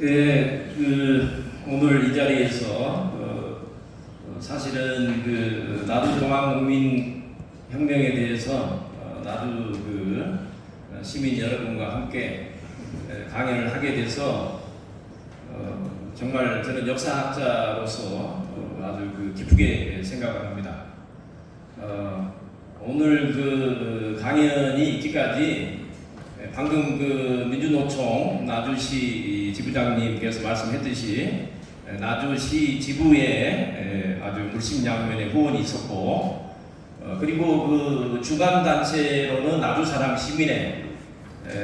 예, 오늘 이 자리에서 사실은 나주 동학농민혁명에 대해서 나주 시민 여러분과 함께 강연을 하게 돼서 정말 저는 역사학자로서 아주 기쁘게 생각을 합니다. 오늘 강연이 있기까지 방금 민주노총 나주시 지부장님께서 말씀했듯이 나주시 지부에 아주 물심양면의 후원이 있었고, 그리고 주간 단체로는 나주사랑 시민회,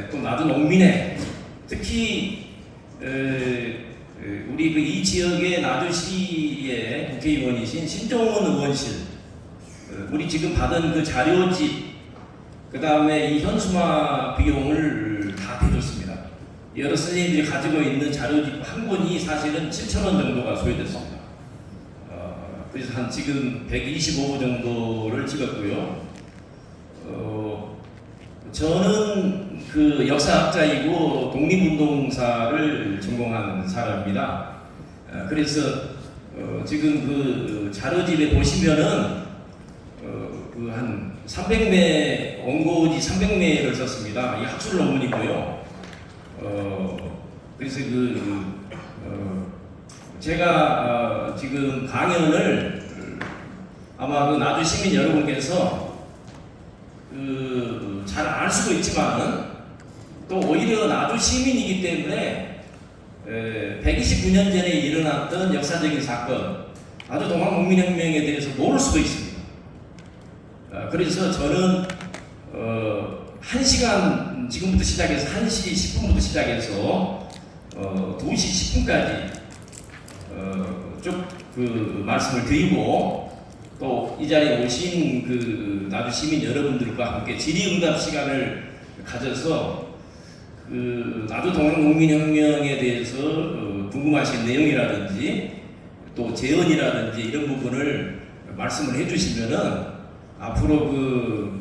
또 나주농민회, 특히 우리 이 지역의 나주시의 국회의원이신 신종훈 의원실, 우리 지금 받은 자료집, 그 다음에 이 현수막 비용을 다 대줬습니다. 여러 선생님들이 가지고 있는 자료집 한 권이 사실은 7,000원 정도가 소요됐습니다. 그래서 지금 125부 정도를 찍었고요. 저는 역사학자이고 독립운동사를 전공한 사람입니다. 그래서 지금 자료집에 보시면은 한 300매, 원고지 300매를 썼습니다. 이 학술 논문이고요. 그래서 제가 지금 강연을 아마 나주 시민 여러분께서 잘 알 수도 있지만은 또 오히려 나주 시민이기 때문에 129년 전에 일어났던 역사적인 사건, 나주 동학농민혁명에 대해서 모를 수도 있습니다. 그래서 저는 1시간 지금부터 시작해서 1시 10분부터 시작해서 2시 10분까지 쭉 말씀을 드리고, 또 이 자리에 오신 나주 시민 여러분들과 함께 질의응답 시간을 가져서 나주 동학농민혁명에 대해서 궁금하신 내용이라든지 또 재언이라든지 이런 부분을 말씀을 해주시면은 앞으로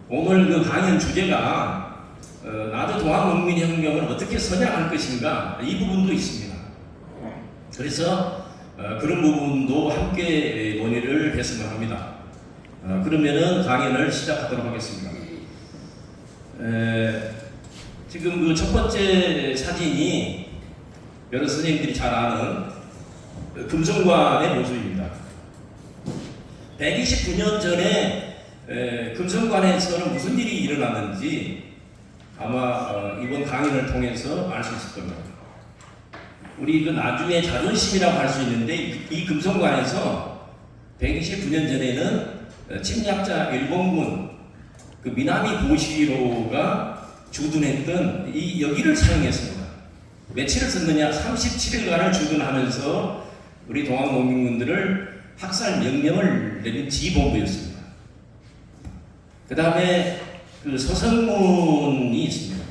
오늘 강연 주제가 나주 동학농민혁명을 어떻게 선양할 것인가, 이 부분도 있습니다. 그래서 그런 부분도 함께 논의를 했으면 합니다. 그러면은 강연을 시작하도록 하겠습니다. 지금 첫 번째 사진이 여러 선생님들이 잘 아는 금성관의 모습입니다. 129년 전에 금성관에서는 무슨 일이 일어났는지 아마 이번 강연을 통해서 알 수 있을 겁니다. 우리 나주의 자존심이라고 할 수 있는데, 이 금성관에서 129년 전에는 침략자 일본군 미나미 고시로가 주둔했던 이 여기를 사용했습니다. 며칠을 썼느냐? 37일간을 주둔하면서 우리 동학농민군들을 학살 명령을 내린 지휘본부였습니다. 그 다음에 서성문이 있습니다.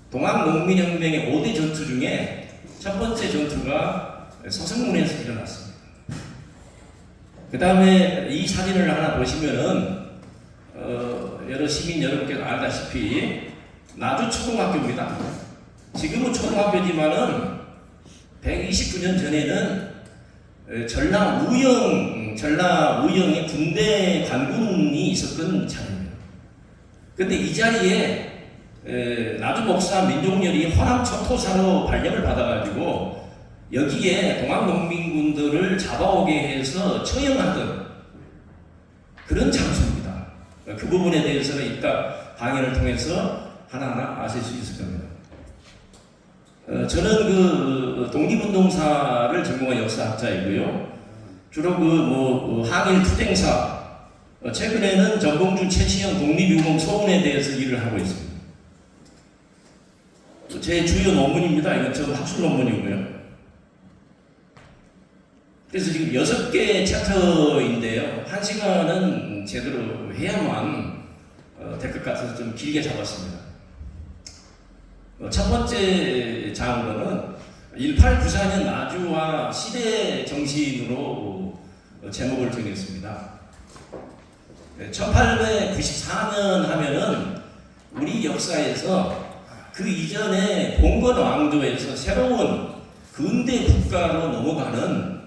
동학농민혁명의 5대 전투 중에 첫 번째 전투가 서성문에서 일어났습니다. 그 다음에 이 사진을 하나 보시면은 여러 시민 여러분께서 알다시피 나주 초등학교입니다. 지금은 초등학교지만은 129년 전에는 전라 우영의 군대 관군이 있었던 자리입니다. 근데 이 자리에 나주 목사 민종렬이 호남 초토사로 발령을 받아가지고 여기에 동학농민군들을 잡아오게 해서 처형하던 그런 장소입니다. 그 부분에 대해서는 이따 강연을 통해서 하나하나 아실 수 있을 겁니다. 저는 독립운동사를 전공한 역사학자이고요. 주로 항일 투쟁사, 최근에는 전봉준 최시영 독립유공 소원에 대해서 일을 하고 있습니다. 제 주요 논문입니다. 이건 전 학술 논문이고요. 그래서 지금 6개 챕터인데요. 1시간은 제대로 해야만 될 것 같아서 좀 길게 잡았습니다. 첫 번째 장으로는 1894년 나주와 시대 정신으로 제목을 정했습니다. 1894년 하면은 우리 역사에서 그 이전에 봉건 왕조에서 새로운 근대 국가로 넘어가는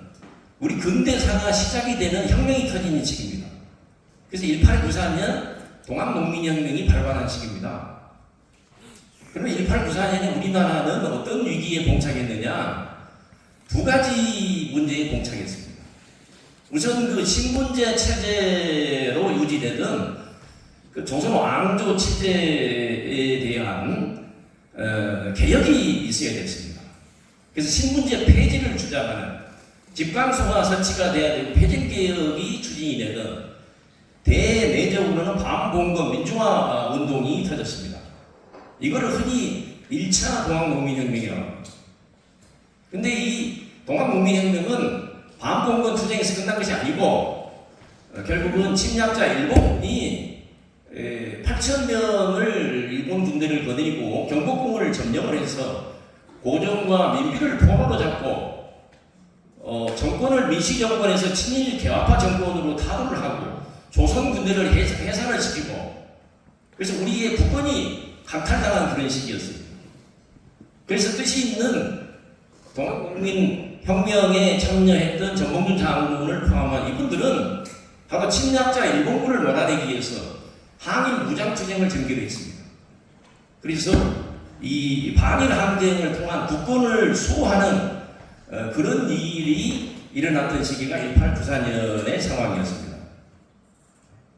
우리 근대사가 시작이 되는 혁명이 터진 시기입니다. 그래서 1894년 동학농민혁명이 발발한 시기입니다. 그러면 1894년에 우리나라는 어떤 위기에 봉착했느냐? 두 가지 문제에 봉착했습니다. 우선 그 신분제 체제로 유지되던 그 조선 왕조 체제에 대한 개혁이 있어야 됐습니다. 그래서 신분제 폐지를 주장하는 집강소가 설치가 돼야 되고 폐진개혁이 추진이 되던 대내적으로는 반봉건 민중화 운동이 터졌습니다. 이거를 흔히 1차 동학농민혁명이라고 합니다. 근데 이 동학농민혁명은 반봉건 투쟁에서 끝난 것이 아니고 결국은 침략자 일본이 8,000명을 일본 군대를 거느리고 경복궁을 점령을 해서 고종과 민비를 포로로 잡고 정권을 민씨정권에서 친일 개화파 정권으로 타도를 하고 조선 군대를 해산을 시키고 그래서 우리의 국권이 강탈당한 그런 시기였습니다. 그래서 뜻이 있는 동학국민 혁명에 참여했던 전봉준 장군을 포함한 이분들은 바로 침략자 일본군을 몰아내기 위해서 항일 무장투쟁을 전개를 했습니다. 그래서 이 반일 항쟁을 통한 국권을 수호하는 그런 일이 일어났던 시기가 1894년의 상황이었습니다.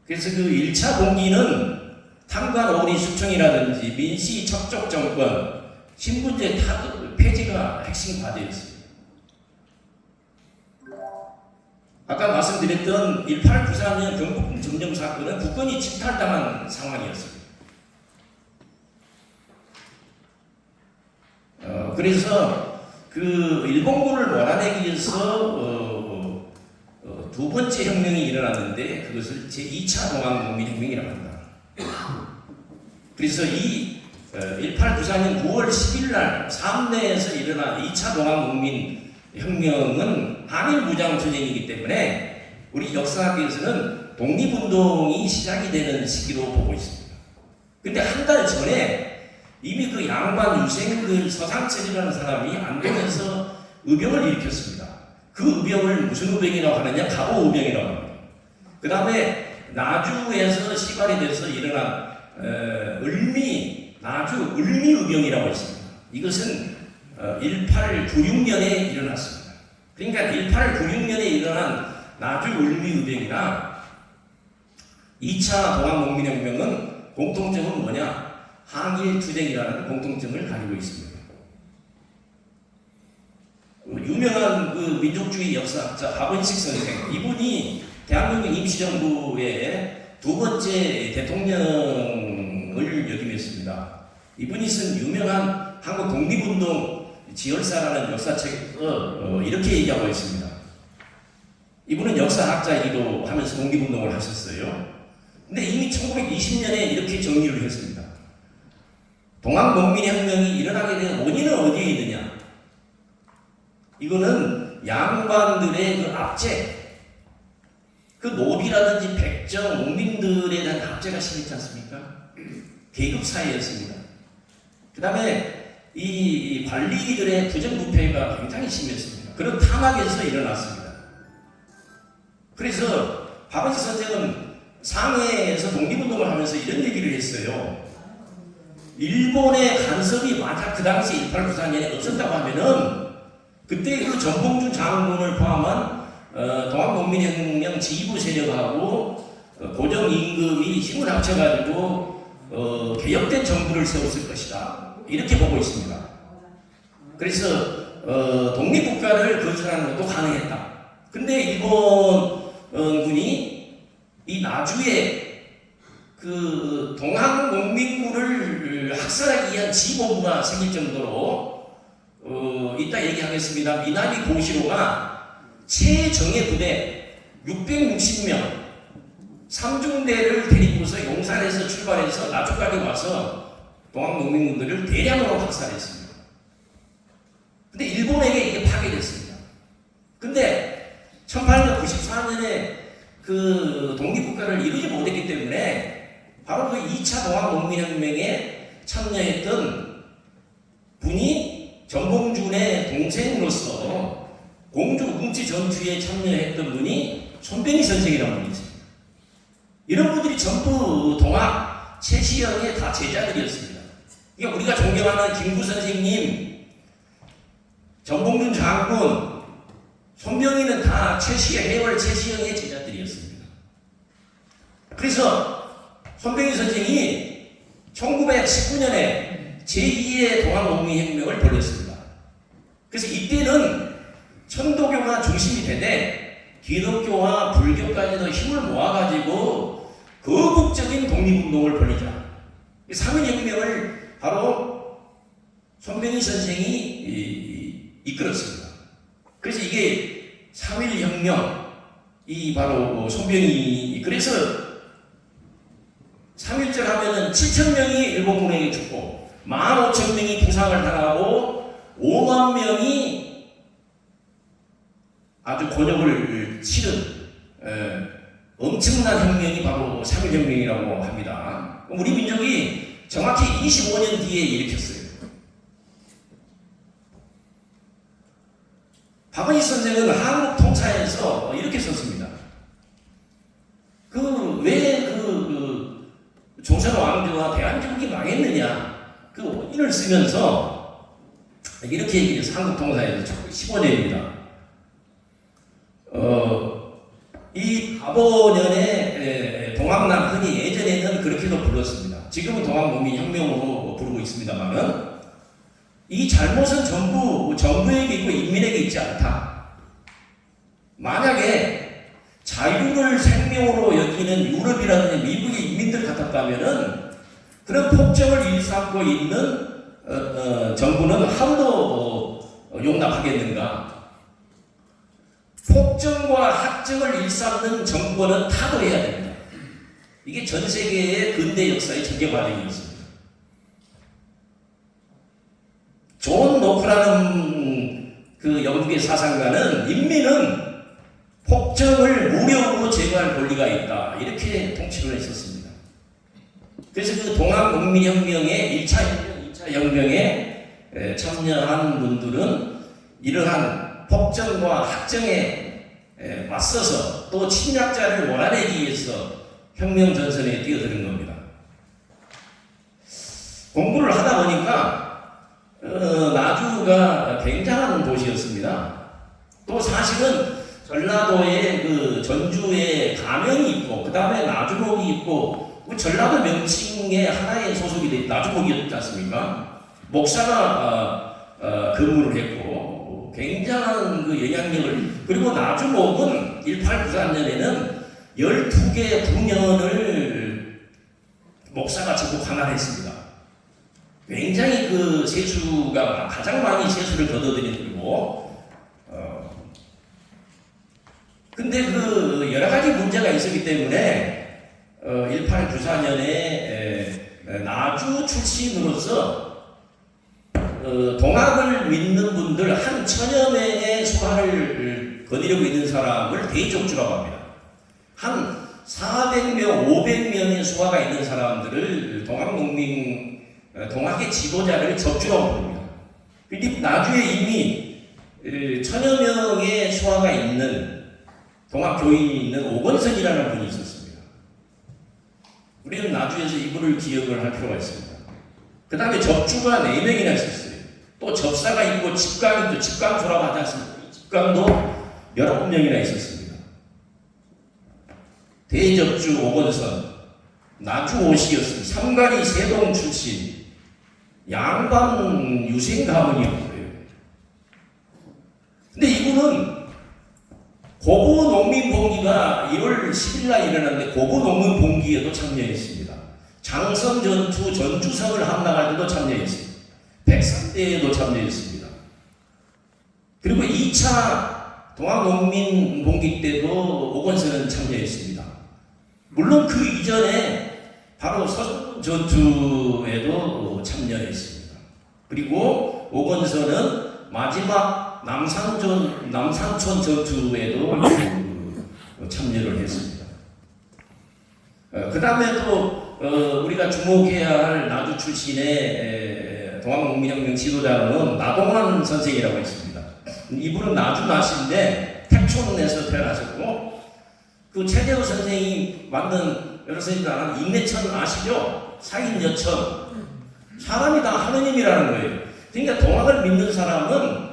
그래서 그 1차 동기는 탕관 오리 수청이라든지 민씨 척족 정권, 신분제 폐지가 핵심 과제였습니다. 아까 말씀드렸던 1894년 경복궁 점령 사건은 국권이 침탈당한 상황이었습니다. 그래서 그 일본군을 몰아내기 위해서 두 번째 혁명이 일어났는데 그것을 제2차 동학농민혁명이라고 합니다. 그래서 이 1894년 9월 10일 날 삼내에서 일어난 2차 동학농민혁명은 항일무장투쟁이기 때문에 우리 역사학에서는 독립운동이 시작이 되는 시기로 보고 있습니다. 근데 한 달 전에 이미 그 양반 유생들 서상철이라는 사람이 안동에서 의병을 일으켰습니다. 그 의병을 무슨 의병이라고 하느냐? 갑오 의병이라고 합니다. 그 다음에 나주에서 시발이 돼서 일어난 나주 을미 의병이라고 있습니다. 이것은 1896년에 일어났습니다. 그러니까 1896년에 일어난 나주 을미 의병이나 2차 동학농민혁명은 공통점은 뭐냐? 항일투쟁이라는 공통점을 가지고 있습니다. 유명한 그 민족주의 역사학자 하번식 선생, 이분이 대한민국 임시정부의 두 번째 대통령을 역임했습니다. 이분이 쓴 유명한 한국 독립운동 지열사라는 역사책에서 이렇게 얘기하고 있습니다. 이분은 역사학자이기도 하면서 독립운동을 하셨어요. 근데 이미 1920년에 이렇게 정리를 했습니다. 동학농민혁명이 일어나게 된 원인은 어디에 있느냐? 이거는 양반들의 그 압제, 그 노비라든지 백정, 농민들에 대한 압제가 심했지 않습니까? 계급사회였습니다. 그 다음에 이 관리들의 부정부패가 굉장히 심했습니다. 그런 탐악에서 일어났습니다. 그래서 박원식 선생은 상해에서 독립운동을 하면서 이런 얘기를 했어요. 일본의 간섭이 만약 그 당시 1894년에 없었다고 하면은 그때 그 전봉준 장군을 포함한 동학농민혁명 지휘부 세력하고 고정임금이 힘을 합쳐가지고 개혁된 정부를 세웠을 것이다. 이렇게 보고 있습니다. 그래서 독립국가를 건설하는 것도 가능했다. 근데 일본군이 이 나주에 그 동학농민군을 학살하기 위한 지휘본부가 생길 정도로 이따 얘기하겠습니다. 미나미 고시로가 최정예 부대 660명 3중대를 데리고서 용산에서 출발해서 나주까지 와서 동학농민군들을 대량으로 학살했습니다. 근데 일본에게 이게 파괴됐습니다. 근데 1894년에 그 독립국가를 이루지 못했기 때문에 바로 그 2차 동학농민혁명에 참여했던 분이 정봉준의 동생으로서 공주 웅치 전투에 참여했던 분이 손병희 선생이라는 분이 있습니다. 이런 분들이 전부 동학 최시영의 다 제자들이었습니다. 그러니까 우리가 존경하는 김구 선생님, 정봉준 장군, 손병희는 다 해월 최시영의 제자들이었습니다. 그래서 손병희 선생이 1919년에 제2의 동학농민혁명을 벌였습니다. 그래서 이때는 천도교가 중심이 되되 기독교와 불교까지도 힘을 모아가지고 거국적인 독립운동을 벌이자. 3.1혁명을 바로 손병희 선생이 이끌었습니다. 그래서 이게 3.1혁명, 이 바로 손병희, 그래서 3.1절 하면은 7,000명이 일본군에게 죽고 15,000명이 부상을 당하고 5만 명이 아주 곤욕을 치른 엄청난 혁명이 바로 3.1혁명이라고 합니다. 우리 민족이 정확히 25년 뒤에 일으켰어요. 박은희 선생은 한국 통사에서 이렇게 썼습니다. 조선 왕조와 대한민국이 망했느냐, 그 원인을 쓰면서 이렇게 얘기해서 한국 통사에서 15년입니다. 이 가보년의 동학난, 흔히 예전에는 그렇게도 불렀습니다. 지금은 동학농민혁명으로 부르고 있습니다만은 이 잘못은 전부 정부에게 있고 인민에게 있지 않다. 만약에 자유를 생명으로 여기는 유럽이라든지 미국의 인민들 같았다면은 그런 폭정을 일삼고 있는 정부는 하루도 용납하겠는가? 폭정과 학정을 일삼는 정권은 타도해야 됩니다. 이게 전 세계의 근대 역사의 전개 과정이었습니다. 존 노크라는 그 영국의 사상가는 인민은 폭정을 무력으로 제거할 권리가 있다, 이렇게 통치를 했었습니다. 그래서 그 동학농민혁명의 1차 혁명, 2차 혁명에 참여한 분들은 이러한 폭정과 학정에 맞서서 또 침략자를 몰아내기 위해서 혁명 전선에 뛰어드는 겁니다. 공부를 하다 보니까 나주가 굉장한 도시였습니다. 또 사실은 전라도에 그 전주에 가명이 있고 그 다음에 나주목이 있고 전라도 명칭의 하나의 소속이 된 나주목이었지 않습니까? 목사가 근무를 했고 굉장한 그 영향력을, 그리고 나주목은 1893년에는 12개 분연을 목사가 전부 관할했습니다. 굉장히 그 세수가 가장 많이 세수를 거둬들이고, 근데 그 여러 가지 문제가 있었기 때문에 1894년에 나주 출신으로서 동학을 믿는 분들 한 1000여 명의 수하를 거느리고 있는 사람을 대족주라고 합니다. 한 400명, 500명의 수하가 있는 사람들을 동학의 지도자를 접주라고 부릅니다. 근데 나주에 이미 1000여 명의 수하가 있는 동학 교인이 있는 오건선이라는 분이 있었습니다. 우리는 나주에서 이분을 기억을 할 필요가 있습니다. 그 다음에 접주가 4명이나 있었어요. 또 접사가 있고 집강도, 집강조라고 하지 않습니까? 집강도 19명이나 있었습니다. 대접주 오건선, 나주 오시였습니다. 삼가리 세동 출신, 양반 유생 가문이었고요. 근데 이분은 고구 농민봉기가 1월 10일 날 일어났는데 고구 농민봉기에도 참여했습니다. 장성 전투 전주성을 함락할 때도 참여했습니다. 백산대에도 참여했습니다. 그리고 2차 동학농민봉기 때도 오건선은 참여했습니다. 물론 그 이전에 바로 서천 전투에도 참여했습니다. 그리고 오건선은 마지막 남산촌 전투에도 참여를 했습니다. 그 다음에 또 우리가 주목해야 할 나주 출신의 동학농민혁명 지도자는 나동환 선생이라고 있습니다. 이분은 나주나시인데 택촌에서 태어나셨고, 그 최재호 선생이 만든 여러 선생님들 아는 인내천 아시죠? 사인여천. 사람이 다 하느님이라는 거예요. 그러니까 동학을 믿는 사람은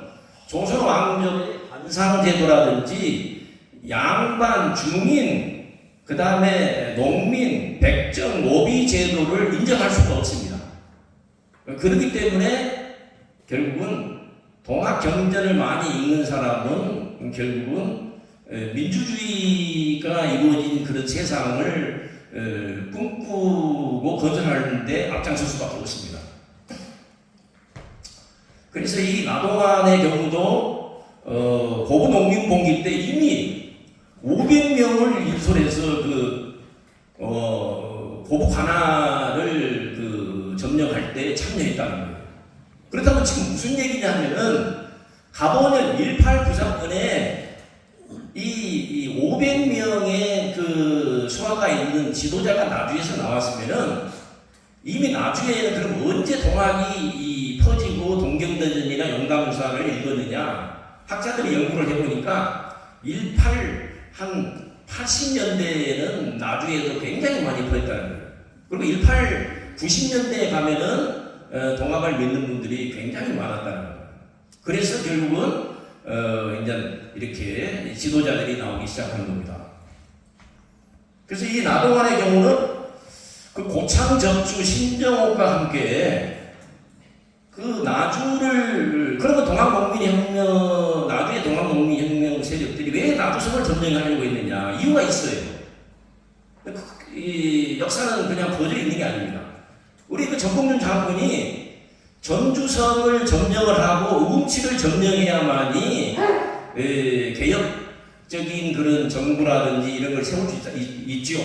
조선 왕족의 관상제도라든지 양반, 중인, 그 다음에 농민, 백정, 노비 제도를 인정할 수가 없습니다. 그렇기 때문에 결국은 동학 경전을 많이 읽는 사람은 결국은 민주주의가 이루어진 그런 세상을 꿈꾸고 건설하는데 앞장설 수밖에 없습니다. 그래서 이 나동환의 경우도 고구 농민봉기 때 이미 500명을 인솔해서 고부 관할을 점령할 때 참여했다는 거예요. 그렇다면 지금 무슨 얘기냐면은 가보면 18 부사건에 이 500명의 그 수하가 있는 지도자가 나주에서 나왔으면은 이미 나주에는 그럼 언제 동학이 퍼지고 동경대전이나 용담사를 읽었느냐, 학자들이 연구를 해보니까 18한 80년대에는 나주에도 굉장히 많이 퍼졌다는 거예요. 그리고 90년대에 가면은 동학을 믿는 분들이 굉장히 많았다는 거예요. 그래서 결국은 이제 이렇게 지도자들이 나오기 시작하는 겁니다. 그래서 이 나동환의 경우는 그 고창적주 신정옥과 함께 그 나주를, 그러면 동학농민혁명, 나주의 동학농민혁명 세력들이 왜 나주성을 점령하려고 했느냐, 이유가 있어요. 이 역사는 그냥 거저 있는 게 아닙니다. 우리 그 정봉준 장군이 전주성을 점령을 하고 우금치를 점령해야만이 개혁적인 그런 정부라든지 이런 걸 세울 수 있죠.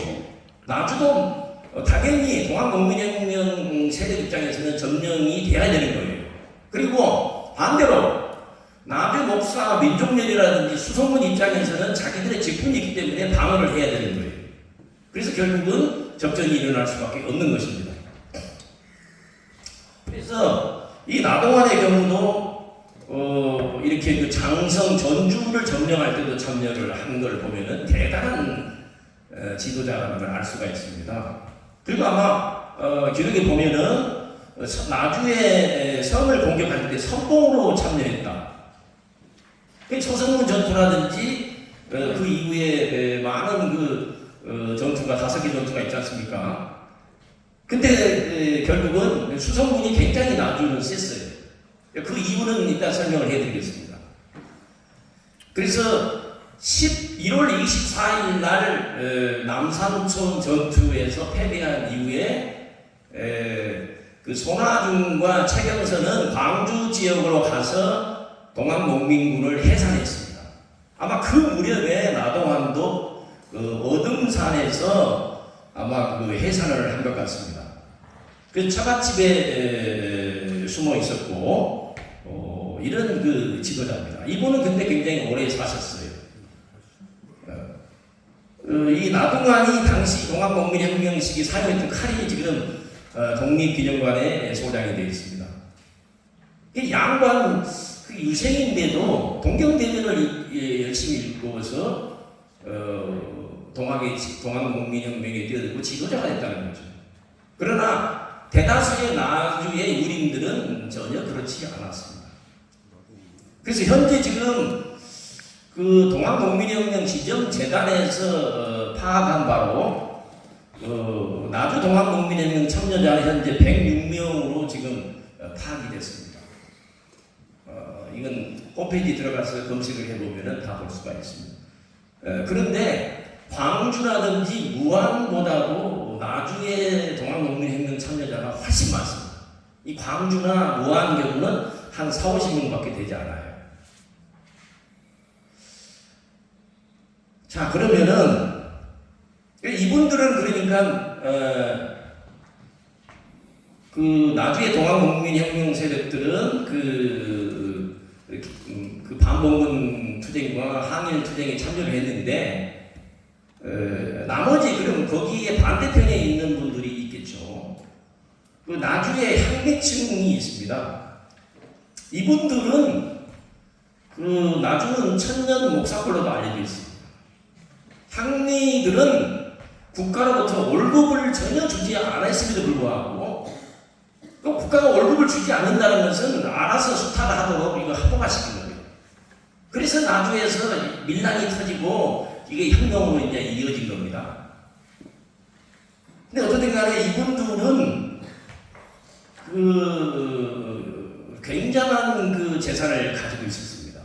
나주도 당연히 동학농민혁명 세력 입장에서는 점령이 돼야 되는 거예요. 그리고 반대로 나주 목사 민족련이라든지 수성문 입장에서는 자기들의 직분이 있기 때문에 방어를 해야 되는 거예요. 그래서 결국은 접전이 일어날 수밖에 없는 것입니다. 그래서 이 나동환의 경우도 이렇게 그 장성 전주를 점령할 때도 참여를 한 걸 보면은 대단한 지도자라는 걸 알 수가 있습니다. 그리고 아마 기록에 보면은 나주의 성을 공격할 때 선봉으로 참여했다. 청성문 전투라든지 그 이후에 많은 전투가 5개 전투가 있지 않습니까? 근데 결국은 수성군이 굉장히 나주는 셌어요. 그 이유는 이따 설명을 해드리겠습니다. 그래서 1월 24일 날 남산천 전투에서 패배한 이후에 그 손아중과 최경선은 광주 지역으로 가서 동학농민군을 해산했습니다. 아마 그 무렵에 나동환도 어등산에서 아마 그 해산을 한 것 같습니다. 그 처갓집에 숨어 있었고 이런 그 지도자입니다. 이분은 근데 굉장히 오래 사셨어요. 이 나동환이 당시 동학농민혁명 시기 사용했던 칼이 지금 독립기념관에 소장이 되어 있습니다. 양반 그 유생인데도 동경대전을 열심히 읽고서 동학농민혁명에 뛰어들고 지도자가 됐다는 거죠. 그러나 대다수의 나주의 유림들은 전혀 그렇지 않았습니다. 그래서 현재 지금 그 동학농민혁명 지정재단에서 파악한 바로 나주 동학농민혁명 참여자는 현재 106명으로 지금 파악이 됐습니다. 이건 홈페이지 들어가서 검색을 해보면 다 볼 수가 있습니다. 그런데 광주라든지 무안보다도 나주의 동학농민혁명 참여자가 훨씬 많습니다. 이 광주나 무안 경우는 한 40~50명밖에 되지 않아요. 자, 그러면은 이분들은 그러니까 그 나주의 동학농민혁명 세력들은 그 반봉군 투쟁과 항일 투쟁에 참여를 했는데 나머지 그럼 거기에 반대편에 있는 분들이 있겠죠. 그 나주에 향리층이 있습니다. 이분들은 그 나주는 천년 목사골로도 알려져 있습니다. 향리들은 국가로부터 월급을 전혀 주지 않았음에도 불구하고 또 국가가 월급을 주지 않는다는 것은 알아서 수탈을 하도록 이거 합법화시킨 거예요. 그래서 나주에서 밀란이 터지고 이게 혁명으로 이제 이어진 겁니다. 근데 어쨌든 간에 이분들은 그 굉장한 그 재산을 가지고 있었습니다.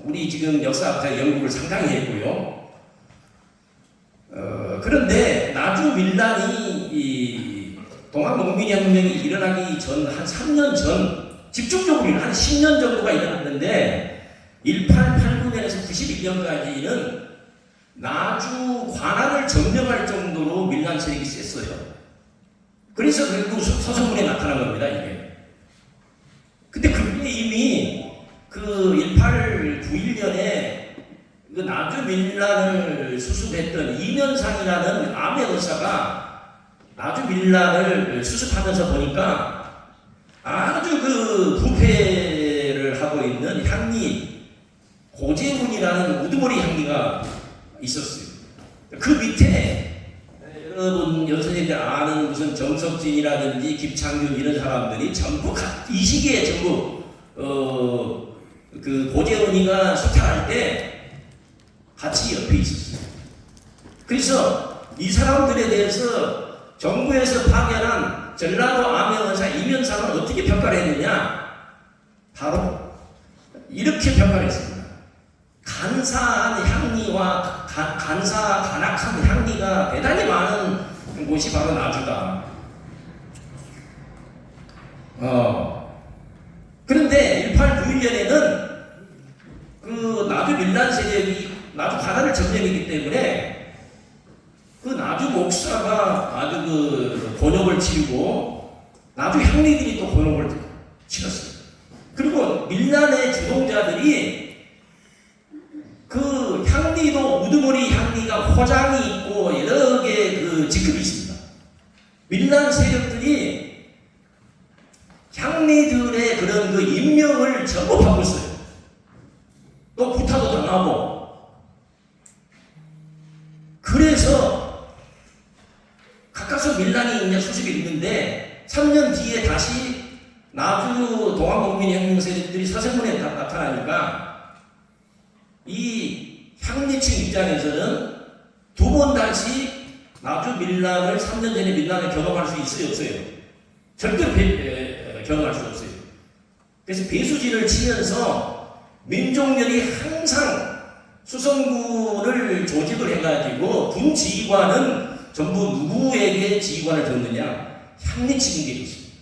우리 지금 역사학자 연구를 상당히 했고요. 그런데 나주 밀란이 이 동학농민혁명이 일어나기 전 한 3년 전 집중적으로 한 10년 정도가 일어났는데 1889년에서 91년까지는 나주 관할을 점령할 정도로 밀란 세력이 셌어요. 그래서 결국 서소문에 나타난 겁니다, 이게. 근데 그게 이미 그 1891년에 그 나주 밀란을 수습했던 이면상이라는 암의 의사가 나주 밀란을 수습하면서 보니까 아주 그 부패를 하고 있는 향리 고재훈이라는 우두머리 향리가 있었어요. 그 밑에 여러분 선생님들 아는 무슨 정석진이라든지 김창균 이런 사람들이 전부 이 시기에 전부 그 고재훈이가 수탈할 때 같이 옆에 있었어요. 그래서 이 사람들에 대해서 정부에서 파견한 전라도 암행원사 이면상은 어떻게 평가를 했느냐? 바로 이렇게 평가를 했습니다. 간사한 향리와 간악한 향리가 대단히 많은 곳이 바로 나주다. 그런데 1891년에는 그 나주 밀란 세력이 나주 관할을 점령했기 때문에 그 나주 목사가 아주 그 곤욕을 치르고 나주 향리들이 또 곤욕을 치렀어요. 그리고 밀란의 주동자들이 그 향리도 우두머리 향리가 호장이 있고 여러 개 그 직급이 있습니다. 밀란 세력들이 향리들의 그런 그 임명을 전부 바꿨어요. 또 구타도 당하고. 그래서 가까스 밀란이 이제 소식이 있는데 3년 뒤에 다시 나주 동학농민혁명 세력들이 서생문에 나타나니까 이 향리층 입장에서는 두 번 다시 나주 밀란을 3년 전에 밀란을 경험할 수 있어요, 없어요? 절대로 경험할 수 없어요. 그래서 배수진을 치면서 민족련이 항상 수성군을 조직을 해가지고 군 지휘관은 전부 누구에게 지휘관을 줬느냐? 향리층에게 줬습니다.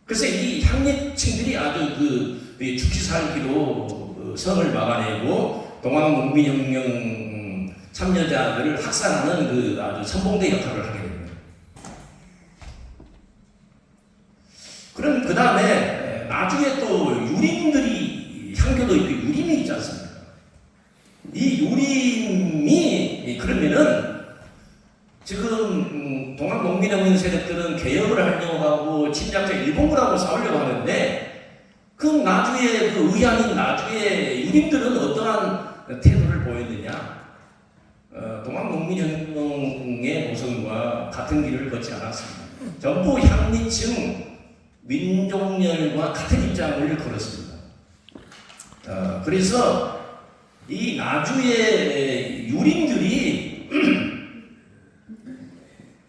그래서 이 향리층들이 아주 그 죽기 살기로 성을 막아내고 동학농민혁명 참여자들을 학살하는 그 아주 선봉대 역할을 하게 됩니다. 그럼 그 다음에 나중에 또 유림들이 향교도 있고 유림이 있지 않습니까? 이 유림이 그러면은 지금 동학농민혁명 세력들은 개혁을 하려고 하고 침략자 일본군하고 싸우려고 하는데 그 나주에 그 의향인 나주의 유림들은 어떠한 태도를 보였느냐? 동학농민혁명의 모성과 같은 길을 걷지 않았습니다. 전부 향리층 민족열과 같은 입장을 걸었습니다. 그래서 이 나주의 유림들이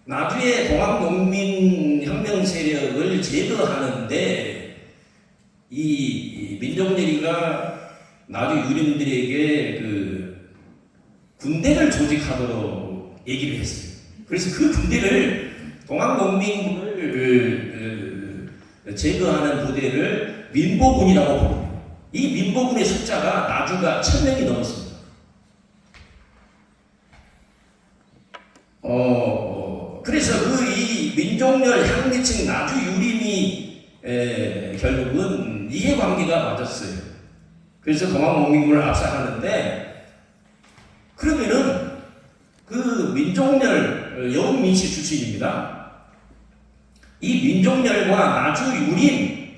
나주의 동학농민혁명 세력을 제거하는데 이 민족열이가 나주 유림들에게 그 군대를 조직하도록 얘기를 했어요. 그래서 그 군대를 동학농민군을 제거하는 부대를 민보군이라고 부릅니다. 이 민보군의 숫자가 나주가 1000명이 넘었습니다. 그래서 그 이 민족열 향리층 나주 유림이 결국은 이해관계가 맞았어요. 그래서 동학농민군을 압살하는데 그러면은 그 민족열 여운민씨 출신입니다. 이 민족열과 나주 유림,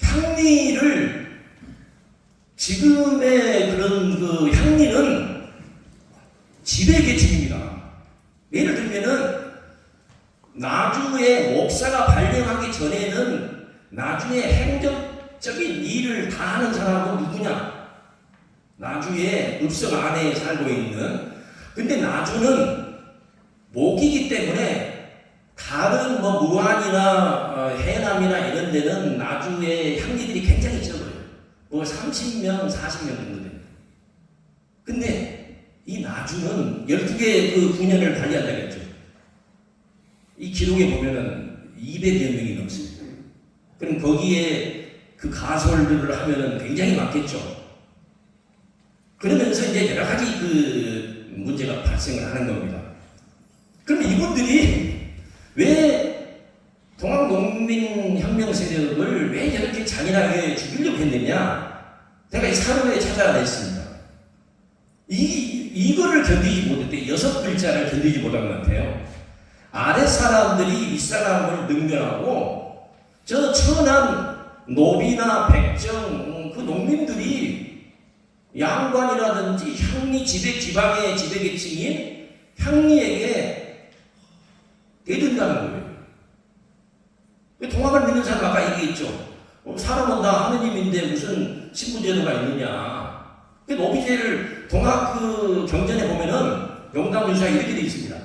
향리를 지금의 그런 그 향리는 지배계층입니다. 예를 들면은 나주의 목사가 발령하기 전에는 나주의 행정적인 일을 다 하는 사람은 누구냐? 나주의 읍성 안에 살고 있는. 근데 나주는 목이기 때문에 다른 뭐 무안이나 해남이나 이런 데는 나주의 향리들이 굉장히 적어요. 뭐 30명, 40명 정도 됩니다. 근데 이 나주는 12개 그 군현을 관리한다고 했죠. 이 기록에 보면은 200여 명이 넘습니다. 그럼 거기에 그 가설들을 하면은 굉장히 많겠죠. 그러면서 이제 여러 가지 그 문제가 발생을 하는 겁니다. 그럼 이분들이 왜 동학농민혁명 세력을 왜 이렇게 잔인하게 죽이려고 했느냐? 제가 이 사료에 찾아냈습니다. 이거를 견디지 못했대. 6글자를 견디지 못한 것 같아요. 아랫 사람들이 윗사람을 능멸하고 저 천한 노비나 백정 그 농민들이 양관이라든지 향리 지방의 지배계층인 향리에게 대든다는 거예요. 동학을 믿는 사람 아까 얘기했죠. 사람은 다 하느님인데 무슨 신분제도가 있느냐. 노비제를 동학 그 경전에 보면은 영담유사에 이렇게 되어 있습니다.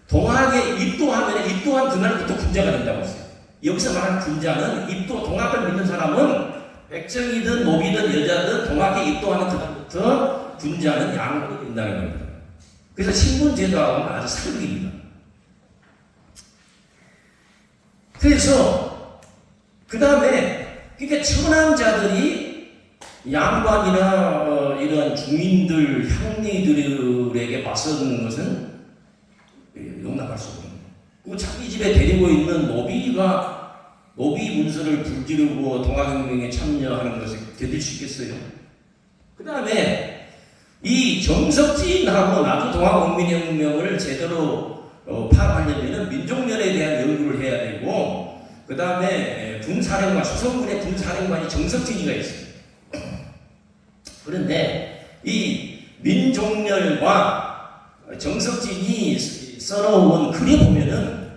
동학에 입도하면 입도한 그날부터 군자가 된다고 했어요. 여기서 말하는 군자는 입도 동학을 믿는 사람은 백정이든 노비든 여자든 동학에 입도하는 그날부터 군자는 양반이 된다는 겁니다. 그래서 신분제도하고는 아주 상극입니다. 그래서 그 다음에 그러니까 천황자들이 양반이나 이런 주민들, 향리들에게 맞서는 것은 용납할 수 없는. 그리고 자기 집에 데리고 있는 노비가 노비 문서를 불지르고 동학혁명에 참여하는 것을 견딜 수 있겠어요? 그 다음에 이 정석진하고 나주 동학농민혁명을 제대로 파악하려면 민족면에 대한 연구를 해야 되고, 그 다음에 군사령관, 수성군의 군사령관이 정석진이가 있어요. 그런데 이 민족렬과 정석진이 써놓은 글에 보면은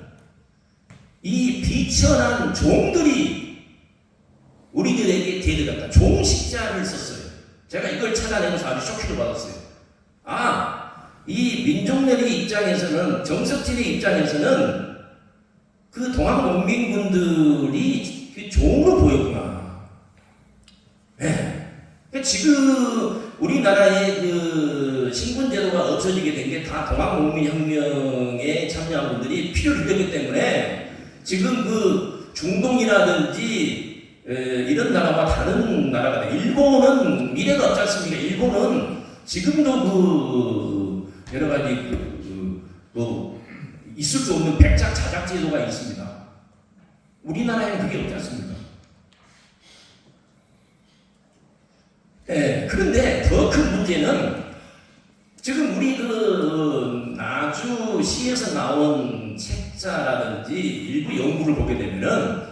이 비천한 종들이 우리들에게 대들었다. 종식자를 썼어요. 제가 이걸 찾아내면서 아주 쇼킹을 받았어요. 이 민족렬의 입장에서는, 정석진의 입장에서는 그 동학농민군들이 종으로 보였구나. 네. 지금 우리나라의 그 신분제도가 없어지게 된 게 다 동학농민혁명에 참여한 분들이 피를 흘렸기 때문에 지금 그 중동이라든지 이런 나라와 다른 나라가 돼. 일본은 미래가 없지 않습니까? 일본은 지금도 그 여러 가지 있을 수 없는 백작 자작 제도가 있습니다. 우리나라에는 그게 없지 않습니까? 네, 그런데 더 큰 문제는 지금 우리 그 나주시에서 나온 책자라든지 일부 연구를 보게 되면은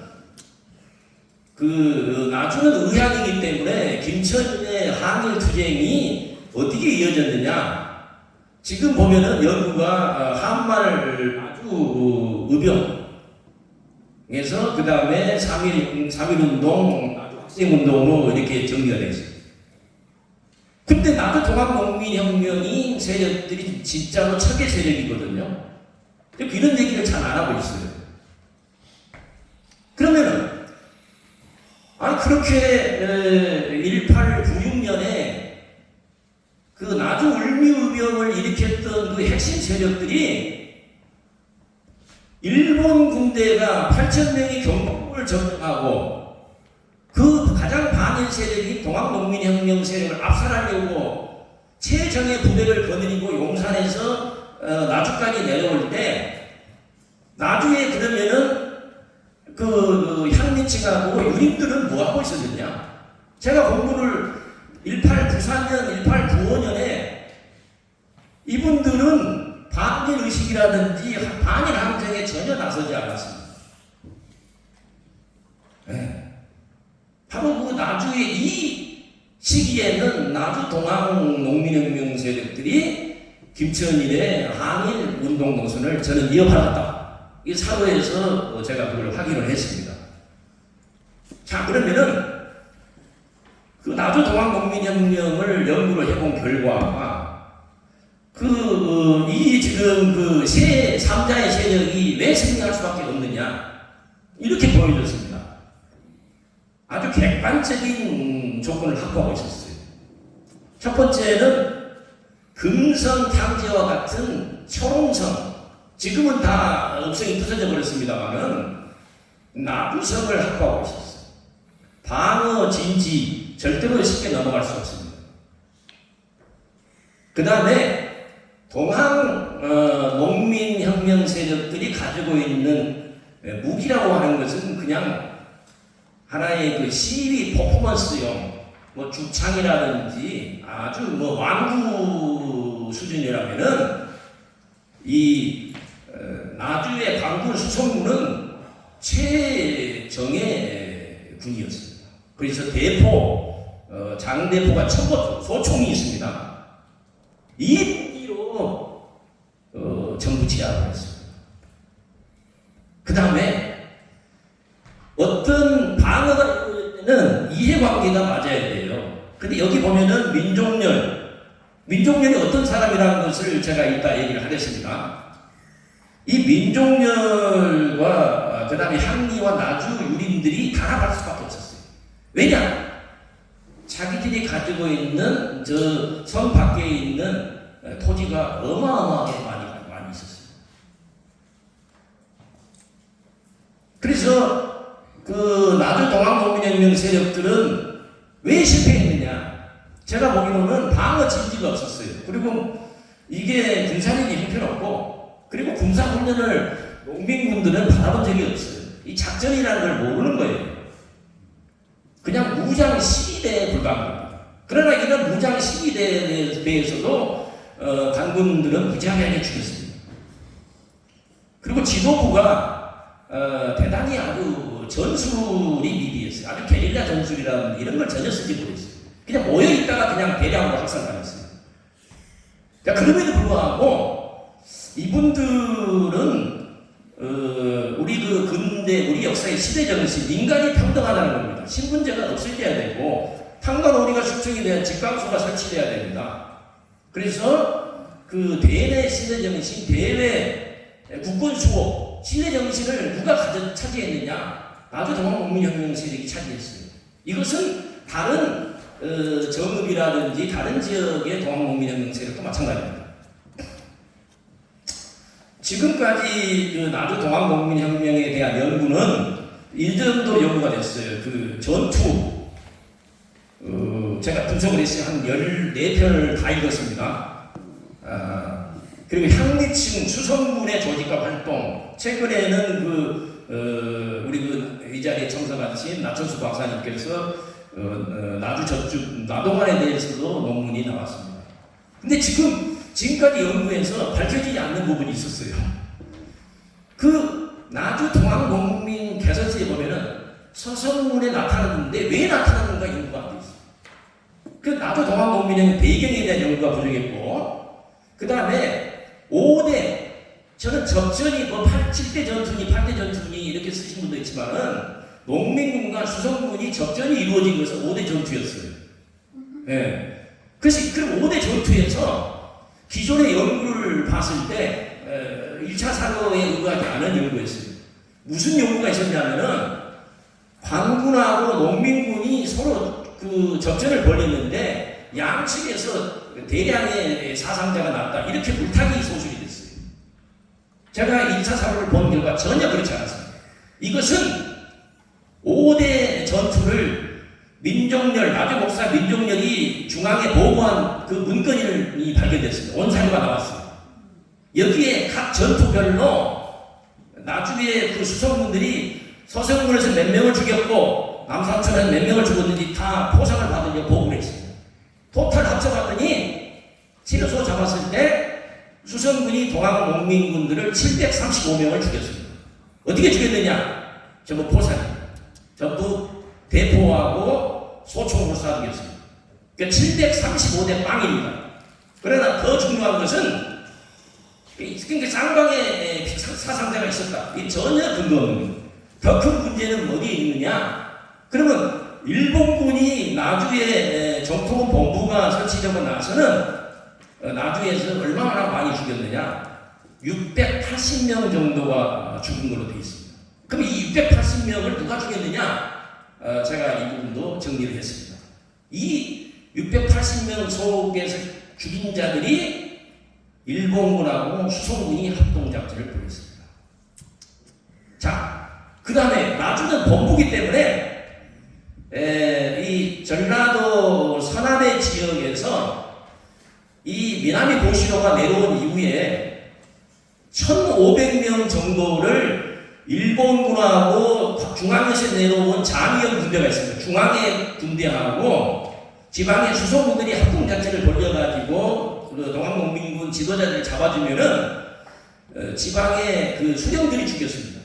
그 나주는 의향이기 때문에 김천의 한일 투쟁이 어떻게 이어졌느냐? 지금 보면은 연구가 한말 아주 의병에서 그 다음에 3.1운동, 학생운동으로 이렇게 정리가 되어 있어요. 근데 나도 동학농민혁명인 세력들이 진짜로 척의 세력이거든요. 이런 얘기를 잘 안 하고 있어요. 그러면은 그렇게 1896년에 그 나주 울미의병을 일으켰던 그 핵심 세력들이 일본 군대가 8,000명이 경복궁을 점령하고 그 가장 반일 세력인 동학농민혁명 세력을 압살하려고 최정예 부대를 거느리고 용산에서 나주까지 내려올 때 나주에 그러면은 그 향리층하고 유림들은 뭐 하고 있었느냐? 제가 공부를 1894년, 1895년에 이분들은 반일 의식이라든지 반일 항쟁에 전혀 나서지 않았습니다. 예. 바로 그 나주의 이 시기에는 나주 동학 농민혁명 세력들이 김천일의 항일 운동 노선을 저는 이어받았다. 이 사도에서 제가 그걸 확인을 했습니다. 자, 그러면은 그 나주 동학 농민혁명을 연구를 해본 결과가 이 지금 그 삼자의 세력이 왜 승리할 수밖에 없느냐 이렇게 보여졌습니다. 아주 객관적인 조건을 확보하고 있었어요. 첫 번째는 금성 탕제와 같은 초롱성, 지금은 다 업성이 부서져 버렸습니다만은 나주성을 확보하고 있었어요. 방어 진지 절대로 쉽게 넘어갈 수 없습니다. 그 다음에 동학 농민혁명 세력들이 가지고 있는 무기라고 하는 것은 그냥 하나의 그 시위 퍼포먼스용 뭐 죽창이라든지 아주 뭐 완구 수준이라면은 이 나주의 광군 수송군은 최정예 군이었습니다. 그래서 장대포가 소총이 있습니다. 이 무기로 정부 제압을 했습니다. 그 다음에 어떤 방어가 이루어질 때는 이해관계가 맞아야 돼요. 근데 여기 보면은 민종렬이 어떤 사람이라는 것을 제가 이따 얘기를 하겠습니다. 이 민종렬과 그 다음에 향리와 나주 유림들이 단합할 수밖에 없었어요. 왜냐? 자기들이 가지고 있는 저 성 밖에 있는 토지가 어마어마하게 많이 있었어요. 그래서 그 나주 동학농민혁명 세력들은 왜 실패했느냐? 제가 보기로는 방어 진지가 없었어요. 그리고 이게 군사력이 형편없고, 그리고 군사훈련을 농민군들은 받아본 적이 없어요. 이 작전이라는 걸 모르는 거예요. 그냥 무장 시위대에 불과합니다. 그러나 이런 무장 시위대에 대해서도 간군들은 무지하게 죽였습니다. 그리고 지도부가 대단히 아주 전술이 미비했어요. 아주 게릴라 전술이라는 이런 걸 전혀 쓰지 못했어요. 그냥 모여있다가 그냥 대량으로 확산당했어요. 그럼에도 불구하고 이분들은 우리 그 근대, 우리 역사의 시대 정신, 인간이 평등하다는 겁니다. 신분제가 없어져야 되고, 판관오리가 숙청이 돼야 직강수가 설치돼야 됩니다. 그래서 그 대내 시대 정신, 대내 국권 수호, 시대 정신을 누가 차지했느냐? 나주 동학농민혁명 세력이 차지했어요. 이것은 다른 정읍이라든지 다른 지역의 동학농민혁명 세력도 마찬가지입니다. 지금까지 그 나주 동학농민혁명에 대한 연구는 이 정도 연구가 됐어요. 그 전투, 제가 분석을 했어요. 한 14편을 다 읽었습니다. 그리고 향리층 수성군의 조직과 활동, 최근에는 우리 이 자리에 참석하신 나천수 박사님께서 나주 저축, 나동안에 대해서도 논문이 나왔습니다. 근데 지금까지 연구에서 밝혀지지 않는 부분이 있었어요. 그 나주 동학농민 개선서에 보면은 서성문에 나타났는데 왜 나타났는가 연구가 안 돼 있어요. 그 나주 동학농민의 배경에 대한 연구가 부족했고, 그 다음에 5대, 저는 접전이 뭐 7대 전투니 8대 전투니 이렇게 쓰신 분도 있지만은 농민군과 수성군이 접전이 이루어진 것은 5대 전투였어요. 예. 그래서 그럼 5대 전투에서 기존의 연구를 봤을 때 1차 사도에 의거하지 않은 연구였어요. 무슨 연구가 있었냐면은 관군하고 농민군이 서로 그 접전을 벌였는데 양측에서 대량의 사상자가 났다. 이렇게 물타기 소술이 됐어요. 제가 1차 사도를 본 결과 전혀 그렇지 않았습니다. 이것은 5대 전투를 나주 목사 민종렬이 중앙에 보고한 그 문건이 발견됐습니다. 원사료가 나왔습니다. 여기에 각 전투별로 나주의 그 수성군들이 서성군에서 몇 명을 죽였고 남삼천에서 몇 명을 죽었는지 다 포상을 받으려 보고를 했습니다. 토탈 합쳐봤더니 치료소 잡았을 때 수성군이 동학 농민군들을 735명을 죽였습니다. 어떻게 죽였느냐? 전부 포상입니다. 전부 대포하고 소총으로 쏴주겠습니다. 그러니까 735대 0입니다. 그러나 더 중요한 것은 그러니까 쌍방에 사상자가 있었다. 이 전혀 근거 없는 거예요. 더 큰 문제는 어디에 있느냐? 그러면 일본군이 나주에 정통원 본부가 설치되고 나서는 나주에서 얼마나 많이 죽였느냐? 680명 정도가 죽은 걸로 되어 있습니다. 그럼 이 680명을 누가 죽였느냐? 제가 이 부분도 정리를 했습니다. 이 680명 속에서 죽인 자들이 일본군하고 수송군이 합동작전을 벌였습니다. 자, 그 다음에 나주는 본부기 때문에 이 전라도 서남의 지역에서 이 미나미 고시로가 내려온 이후에 1,500명 정도를 일본군하고 중앙에서 내려온 장의원 군대가 있습니다. 중앙의 군대하고 지방의 수송군들이 합동작전을 벌여가지고 그 동학농민군 지도자들을 잡아주면은 지방의 그 수령들이 죽였습니다.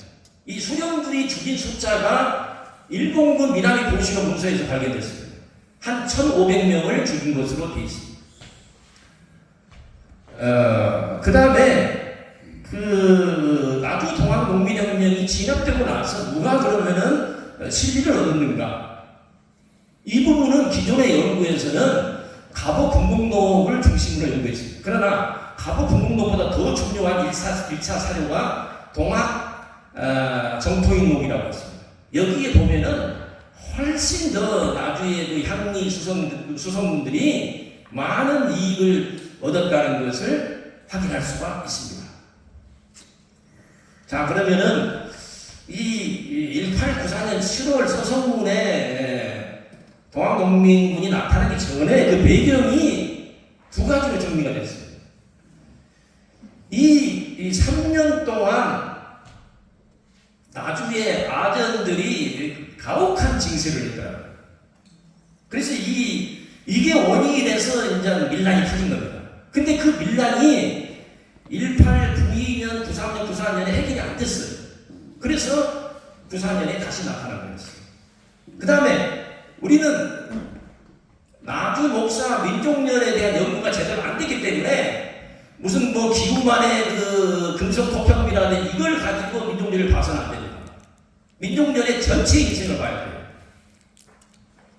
이 수령들이 죽인 숫자가 일본군 미나미 고시로 문서에서 발견됐습니다. 한 1,500명을 죽인 것으로 되어 있습니다. 그 다음에 그 나주 동학농민혁명이 진압되고 나서 누가 그러면은 실리를 얻었는가? 이 부분은 기존의 연구에서는 갑오분공록을 중심으로 연구했습니다. 그러나 갑오분공록보다 더 중요한 1차 사료가 동학 정토인록이라고 했습니다. 여기에 보면은 훨씬 더 나주의 그 향리 수성군들이 많은 이익을 얻었다는 것을 확인할 수가 있습니다. 자, 그러면은 이 1894년 7월 서성군에 동학농민군이 나타나기 전에 그 배경이 두 가지로 정리가 됐어요. 이 3년 동안 나주의 아전들이 가혹한 징세를 했더라고요. 그래서 이게 원인이 돼서 이제 밀란이 터진 겁니다. 근데 그 밀란이 1892년, 93년, 94년에 해결이 안 됐어요. 그래서 94년에 다시 나타난 거였어요. 그 다음에 우리는 나주 목사 민족련에 대한 연구가 제대로 안 됐기 때문에 무슨 뭐 기후만의 그 금속 토평비라는 이걸 가지고 민족련을 봐서는 안 됩니다. 민족련의 전체 인생을 봐야 돼요.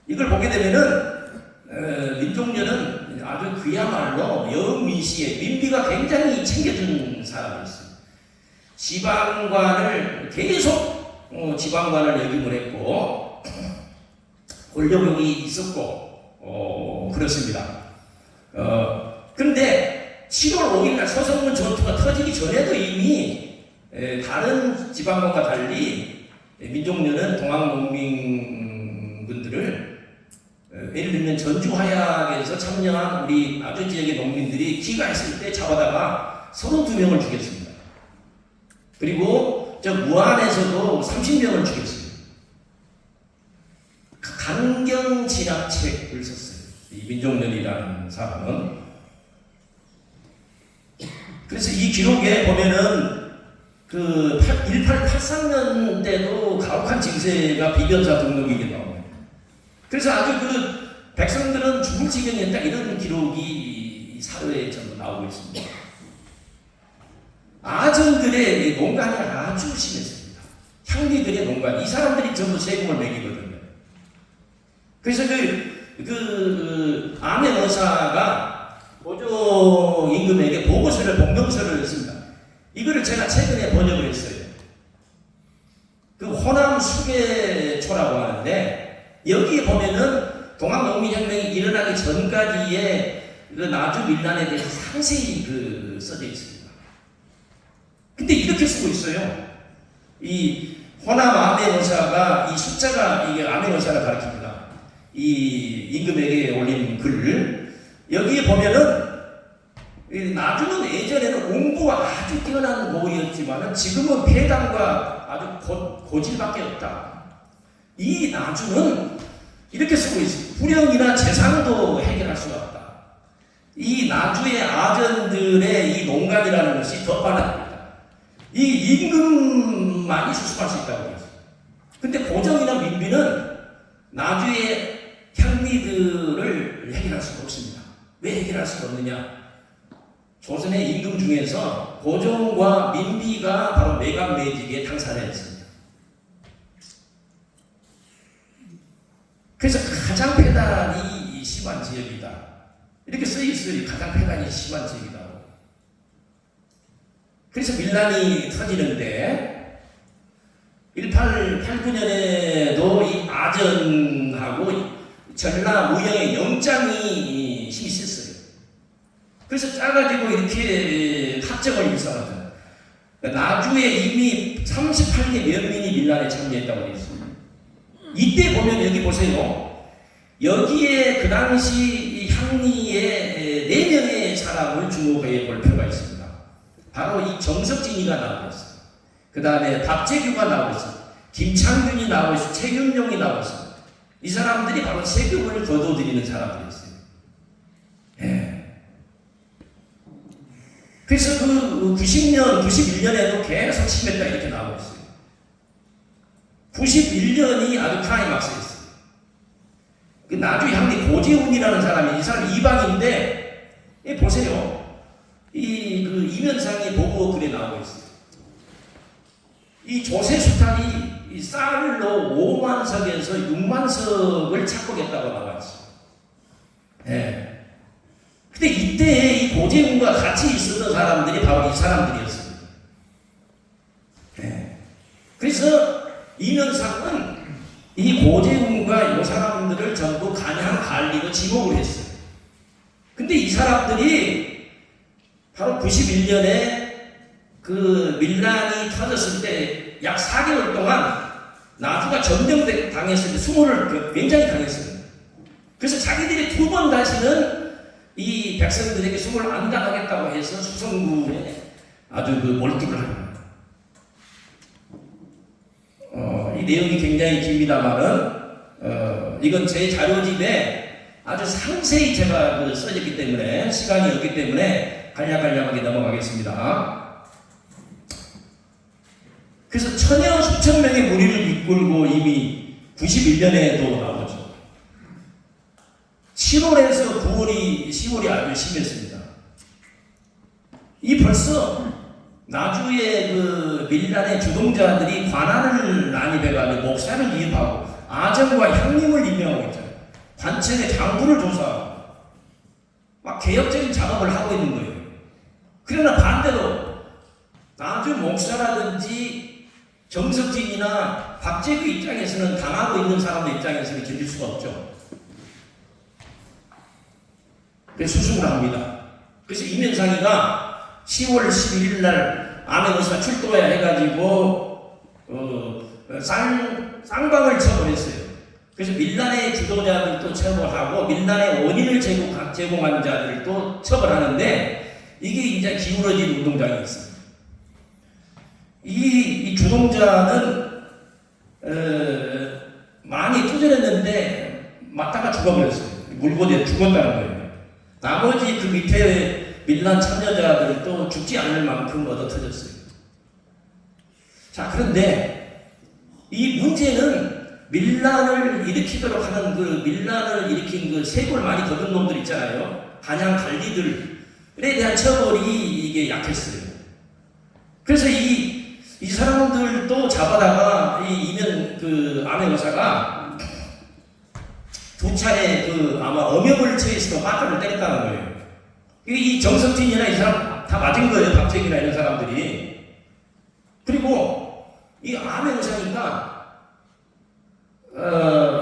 이걸 보게 되면은 민족련은 아주 그야말로 영미시에 민비가 굉장히 챙겨준 사람이었어요. 지방관을 계속 지방관을 역임을 했고 권력욕이 있었고 그렇습니다. 그런데 7월 5일날 서성문 전투가 터지기 전에도 이미 다른 지방관과 달리 민족련은 동학농민군들을 예를 들면 전주화약에서 참여한 우리 나주 지역의 농민들이 귀가했을 때 잡아다가 32명을 죽였습니다. 그리고 저 무안에서도 30명을 죽였습니다. 강경진압책을 썼어요. 이 민족련이라는 사람은. 그래서 이 기록에 보면은 그 1883년대도 가혹한 징세가 비변사 등록이게 나옵니다. 그래서 아주 그 백성들은 죽을 지경이었다 이런 기록이 사료에 전부 나오고 있습니다. 아전들의 농간이 아주 심했습니다. 향리들의 농간, 이 사람들이 전부 세금을 매기거든요. 그래서 아멘 의사가 보조 임금에게 보고서를 봉명서를 했습니다. 이거를 제가 최근에 번역을 했어요. 그 호남 수계초라고 하는데 여기에 보면은 동학농민혁명이 일어나기 전까지의 그 나주 밀란에 대해서 상세히 써져 있습니다. 근데 이렇게 쓰고 있어요. 이 호남 아멘 의사가 이 숫자가 이게 아멘 의사를 가리킵니다. 이 임금에게 올린 글 여기에 보면은 나주는 예전에는 공부가 아주 뛰어난 모이였지만 지금은 폐단과 아주 고질밖에 없다. 이 나주는 이렇게 쓰고 있습니다. 불령이나 재산도 해결할 수가 없다. 이 나주의 아전들의 이 농간이라는 것이 더 빠릅니다. 이 임금만이 수습할 수 있다고 했습니다. 근데 고정이나 민비는 나주의 향리들을 해결할 수가 없습니다. 왜 해결할 수가 없느냐? 조선의 임금 중에서 고종과 민비가 바로 매각매직의 당사자였습니다. 그래서 가장 폐단이 심한 지역이다. 이렇게 써있어요. 가장 폐단이 심한 지역이다. 그래서 밀란이 터지는데 1889년에도 이 아전하고 전라 무영의 영장이 힘이 셌어요. 그래서 짜가지고 이렇게 합정을 일삼았어요. 나주에 이미 38개 면민이 밀란에 참여했다고 되어 있습니다. 이때 보면 여기 보세요. 여기에 그 당시 향리의 4명의 사람을 주목해 볼 필요가 있습니다. 바로 이 정석진이가 나오고 있어요. 그 다음에 박재규가 나오고 있어요. 김창균이 나오고 있어요. 최윤용이 나오고 있어요. 이 사람들이 바로 세금을 거둬들이는 사람들이었어요. 예. 그래서 그 90년, 91년에도 계속 침했다 이렇게 나오고 있어요. 91년이 아주 클라이막스였어요. 그 나주 향리 고재훈이라는 사람이, 이 사람 이방인데, 보세요. 그 이면상이 보고 글에 나오고 있어요. 이 조세수탈이 이 쌀로 5만 석에서 6만 석을 착복했다고 나와 있어요. 예. 근데 이때 이 고재훈과 같이 있었던 사람들이 바로 이 사람들이었어요. 예. 그래서 이면상은 이 고재훈과 이 사람들을 전부 간양 관리로 지목을 했어요. 근데 이 사람들이 바로 91년에 그 밀란이 터졌을 때 약 4개월 동안 나주가 점령당했을 때 수모를 굉장히 당했어요. 그래서 자기들이 2번 다시는 이 백성들에게 수모를 안 당하겠다고 해서 수성군에 아주 그 몰두를 합니다. 이 내용이 굉장히 깁니다만은 이건 제 자료집에 아주 상세히 제가 써졌기 때문에 시간이 없기 때문에 간략간략하게 넘어가겠습니다. 그래서 천여 수천 명의 무리를 이끌고 이미 91년에도 나오죠. 7월에서 9월이 10월이 아주 심했습니다. 이 벌써 나주의 그 밀란의 주동자들이 관할을 난입해가지고 목사를 이입하고 아정과 향림을 임명하고 있잖아요. 관청의 장부를 조사하고 막 개혁적인 작업을 하고 있는 거예요. 그러나 반대로 나주 목사라든지 정석진이나 박재규 입장에서는 당하고 있는 사람들 입장에서는 견딜 수가 없죠. 그래서 수습을 합니다. 그래서 이면상이가 10월 11일 날 암행의사 출도해야 해가지고 쌍방을 처벌했어요. 그래서 밀란의 주도자들도 처벌하고 밀란의 원인을 제공하는 자들도 처벌하는데 이게 이제 기울어진 운동장이 있습니다. 이 주동자는 많이 투절했는데 맞다가 죽어버렸어요. 물고기에 죽었다는 거예요. 나머지 그 밑에 밀란 참여자들도 죽지 않을 만큼 얻어 터졌어요. 자, 그런데 이 문제는 밀란을 일으키도록 하는 그 밀란을 일으킨 그 세골 많이 거둔 놈들 있잖아요. 간양 관리들에 대한 처벌이 이게 약했어요. 그래서 이 사람들도 잡아다가 이면 그 암행의사가 2차례 그 아마 엄역을 처해서 빠따를 때렸다는 거예요. 이 정석진이나 이 사람 다 맞은 거예요. 박재기나 이런 사람들이. 그리고 이 암행의사니까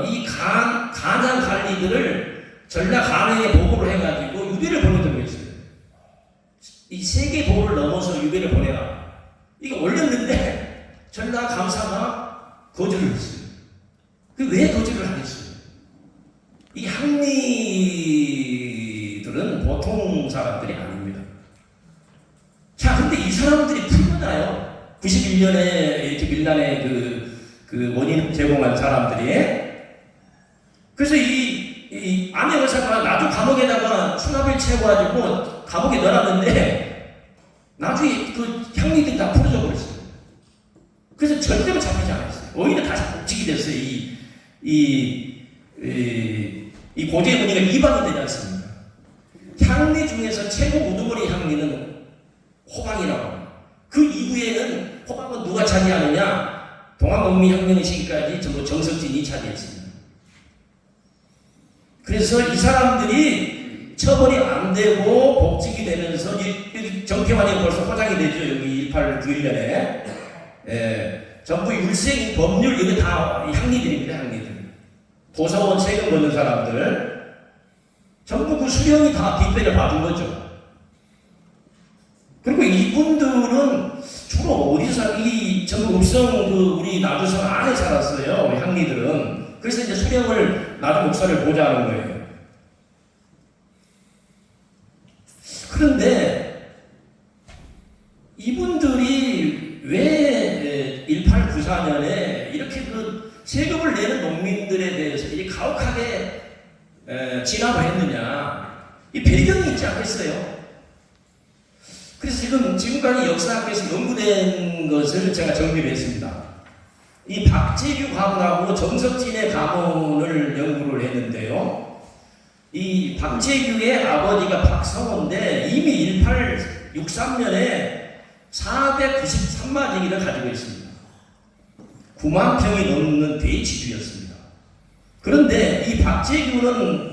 이 간양 관리들을 전라 간행에 보고를 해가지고 유배를 보내도록 했어요. 이 세계 도를 넘어서 유배를 보내라. 이게 올렸는데 전라 감사가 거절을 했어요. 왜 거절을 하겠어요? 이 항리들은 보통 사람들이 아닙니다. 자, 근데 이 사람들이 풀려나요? 91년에 이렇게 밀란의 그 원인 제공한 사람들이. 그래서 이 암행의사가 나주 감옥에다가 수납을 채워가지고 감옥에 넣어놨는데 나중에 그 향리들이 다 풀어져 버렸어요. 그래서 절대로 잡히지 않았어요. 오히려 다시 복직 이 고재문이가 이방이 되지 않습니까? 향리 중에서 최고 우두머리 향리는 호방이라고 합니다. 그 이후에는 호방은 누가 차지하느냐? 동학농민혁명 시기까지 전부 정석진이 차지했습니다. 그래서 이 사람들이 처벌이 안 되고 복직이 되면서 정태환이 벌써 포장이 되죠. 여기 1891년에 전부 율생 법률 이게 다 향리들입니다. 향리들. 도서원 세금 버는 사람들 전부 그 수령이 다 뒷배를 받은 거죠. 그리고 이분들은 주로 어디서 이 전부 읍성 우리 나주성 안에 살았어요. 향리들은. 그래서 이제 수령을 나주 목사를 보자는 거예요. 그런데 이분들이 왜 1894년에 이렇게 그 세금을 내는 농민들에 대해서 이렇게 가혹하게 진압을 했느냐? 이 배경이 있지 않겠어요? 그래서 지금까지 역사학에서 연구된 것을 제가 정리를 했습니다. 이 박재규 가문하고 정석진의 가문을 연구를 했는데요. 이 박재규의 아버지가 박성호인데 이미 1863년에 493마지기를 가지고 있습니다. 9만 평이 넘는 대지주였습니다. 그런데 이 박재규는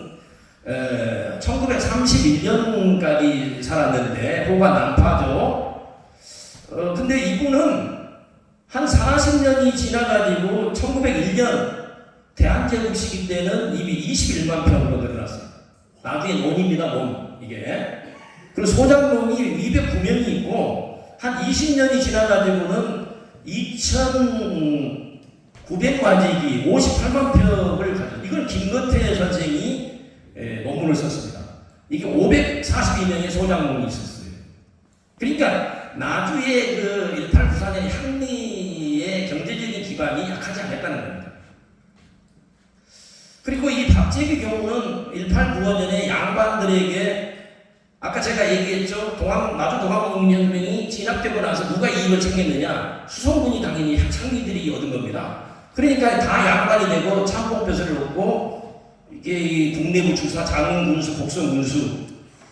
1931년까지 살았는데 호가 난파죠. 근데 이분은 한 40년이 지나가지고 1901년 대한제국 시기 때는 이미 21만 평으로 늘어났습니다. 나중에 논입니다, 논 이게. 그리고 소장농이 209명이 있고 한 20년이 지나가지고는 2,900마지기 58만 평을 가져. 이걸 김건태 선생이 논문을 썼습니다. 이게 542명의 소장농이 있었어요. 그러니까 나주의 그 1894년 향리의 경제적인 기반이 약하지 않았다는 겁니다. 그리고 이 박재규 경우는 1895년에 양반들에게 아까 제가 얘기했죠. 나주 동학농민혁명이 진압되고 나서 누가 이익을 챙겼느냐? 수성군이 당연히 창리들이 얻은 겁니다. 그러니까 다 양반이 되고 참복벼슬을 얻고 이게 국내부 주사, 장군수, 복선군수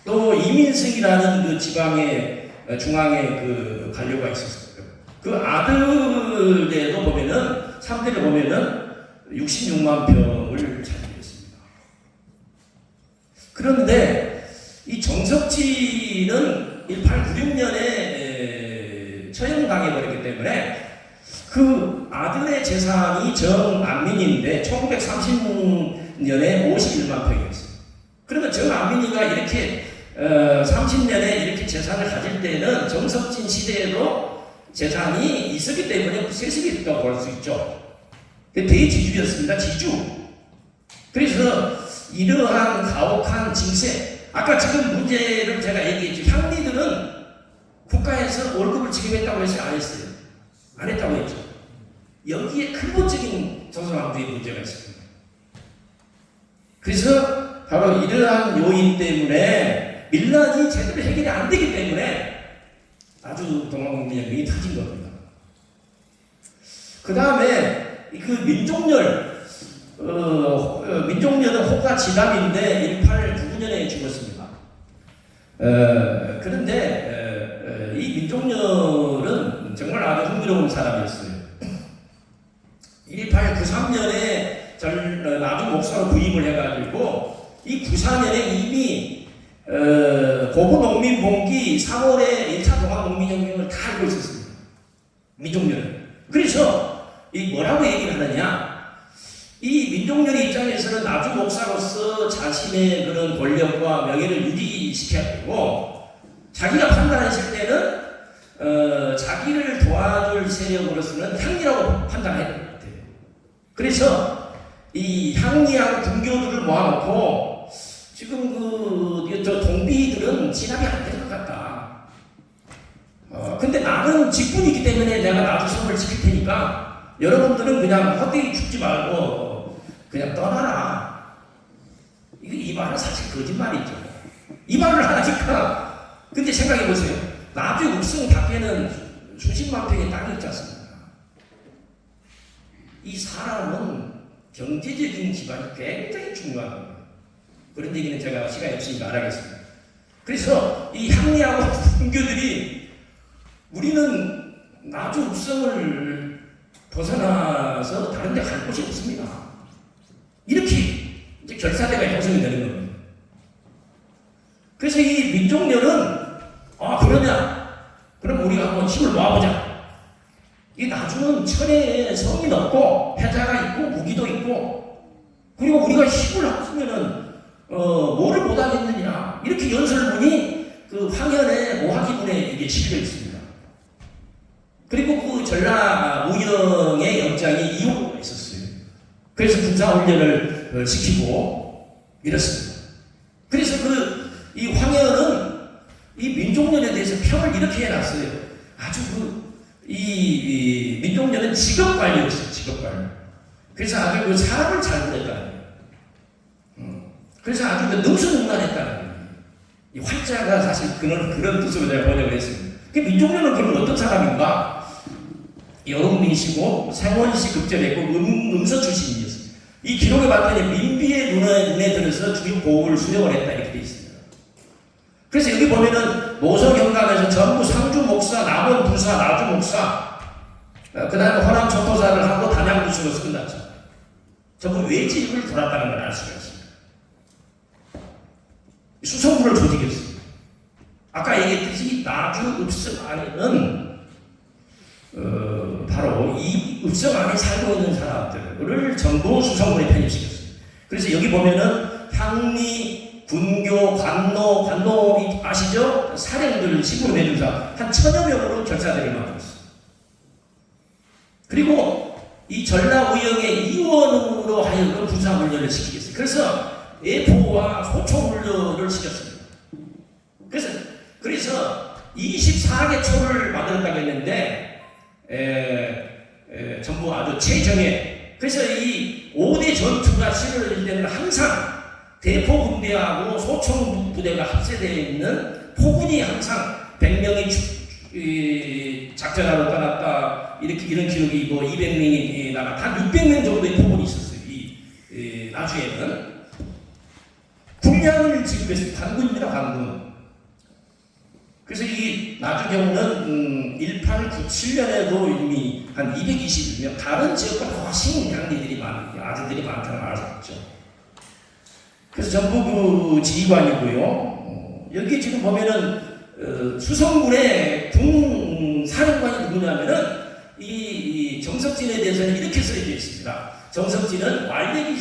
또 이민승이라는 그 지방의 중앙의 그 관료가 있었어요. 그 아들에도 보면은 3대를 보면은 66만 평을 차지했습니다. 그런데 이 정석진은 1896년에 처형당해버렸기 때문에 그 아들의 재산이 정안민인데 1930년에 51만 평이었어요. 그러면 정안민이가 이렇게 30년에 이렇게 재산을 가질 때는 정석진 시대에도 재산이 있었기 때문에 세습이 있다고 볼 수 있죠. 대지주였습니다. 지주. 그래서 이러한 가혹한 징세, 아까 지금 문제를 제가 얘기했죠. 향리들은 국가에서 월급을 지급했다고 해서 안 했어요. 안 했다고 했죠. 여기에 근본적인 조선왕조의 문제가 있습니다. 그래서 바로 이러한 요인 때문에 밀란이 제대로 해결이 안 되기 때문에 아주 동학농민혁명이 터진 겁니다. 그 다음에 그 민종렬은 호가 지남인데 1899년에 죽었습니다. 그런데 이 민종렬은 정말 아주 흥미로운 사람이었어요. 1893년에 나주 목사로 부임을 해가지고 이 94년에 이미 고구농민봉기 3월에 1차 동학농민혁명을 다 알고 있었습니다. 민종렬은. 그래서 이 뭐라고 얘기를 하느냐? 이 민종렬의 입장에서는 나주 목사로서 자신의 그런 권력과 명예를 유지시켜야 되고 자기가 판단했을 때는 자기를 도와줄 세력으로서는 향리라고 판단해야 될 것 같아요. 그래서 이 향리학 등교들을 모아놓고 지금 저 동비들은 진압이 안 될 것 같다. 근데 나는 직분이기 때문에 내가 나주성을 지킬 테니까 여러분들은 그냥 헛되이 죽지 말고 그냥 떠나라. 이 말은 사실 거짓말이죠. 이 말을 하니까 근데 생각해 보세요. 나주 읍성 밖에는 수십만 평의 땅이 있지 않습니까? 이 사람은 경제적인 기반이 굉장히 중요한 겁니다. 그런 얘기는 제가 시간이 없으니까 안 하겠습니다. 그래서 이 향리하고 분교들이 우리는 나주 읍성을 벗어나서 다른 데 갈 곳이 없습니다. 이렇게 이제 결사대가 형성이 되는 겁니다. 그래서 이 민족열은 그러냐? 그럼 우리가 한번 힘을 모아보자. 이 나주는 천혜에 성이 넓고 해자가 있고 무기도 있고 그리고 우리가 힘을 합치면은 뭐를 못하겠느냐 이렇게 연설문이 그 황현의 모하기문에 이게 실려 있습니다. 그리고 그 전라 우영의 영장이 이호가 있었어요. 그래서 군사훈련을 시키고 이렇습니다. 그래서 이 황현은 이 민족련에 대해서 평을 이렇게 해놨어요. 아주 이 민족련은 직업관리였어요. 직업관리. 그래서 아주 그 사람을 잘 보냈다는 거예요. 그래서 아주 능수능란했다는 거예요. 이 활자가 사실 그런 뜻으로 제가 번역을 했습니다. 민족련은 그럼 어떤 사람인가? 여롱민이시고 생원시 급제했고 음서 출신이었어요. 이 기록에 봤더니 민비의 눈에 들어서 주요 보호를 수령을 했다 이렇게 되어 있습니다. 그래서 여기 보면은 노서경감에서 전부 상주 목사, 남원 부사, 나주 목사, 그 다음에 호남 초토사를 하고 단양부수로서 끝났죠. 전부 외지를 돌았다는 걸 알 수가 있습니다. 수성부를 조직했습니다. 아까 얘기했듯이 나주 읍성 안에는 바로 이 읍성 안에 살고 있는 사람들을 전부 수성군에 편입시켰어요. 그래서 여기 보면은 향리, 군교, 관노 아시죠? 사령들 시골 매주사 한 1000여 명으로 결사대를 만들었어요. 그리고 이 전라우영의 이원으로 하여금 군사훈련을 시키겠어요. 그래서 예포와 소총훈련을 시켰습니다. 그래서 24개 초를 만들었다고 했는데 전부 아주 최정예. 그래서 이 5대 전투가 치러질 때는 항상 대포 군대하고 소총 부대가 합세되어 있는 포군이 항상 100명이 작전하러 떠났다 이런 기록이 200명이 나갔다 한 600명 정도의 포군이 있었어요. 이 나주에는 군량을 지급했어요. 관군입니다. 관군. 그래서 이 나주 경우는 1897년에도 이미 한 220명 다른 지역과 훨씬 양리들이 아들들이 많다는 걸 알았죠. 그래서 전부 지휘관이고요. 여기 지금 보면은 수성군의 군사령관이 누구냐면은 이 정석진에 대해서는 이렇게 써져 있습니다. 정석진은 완력이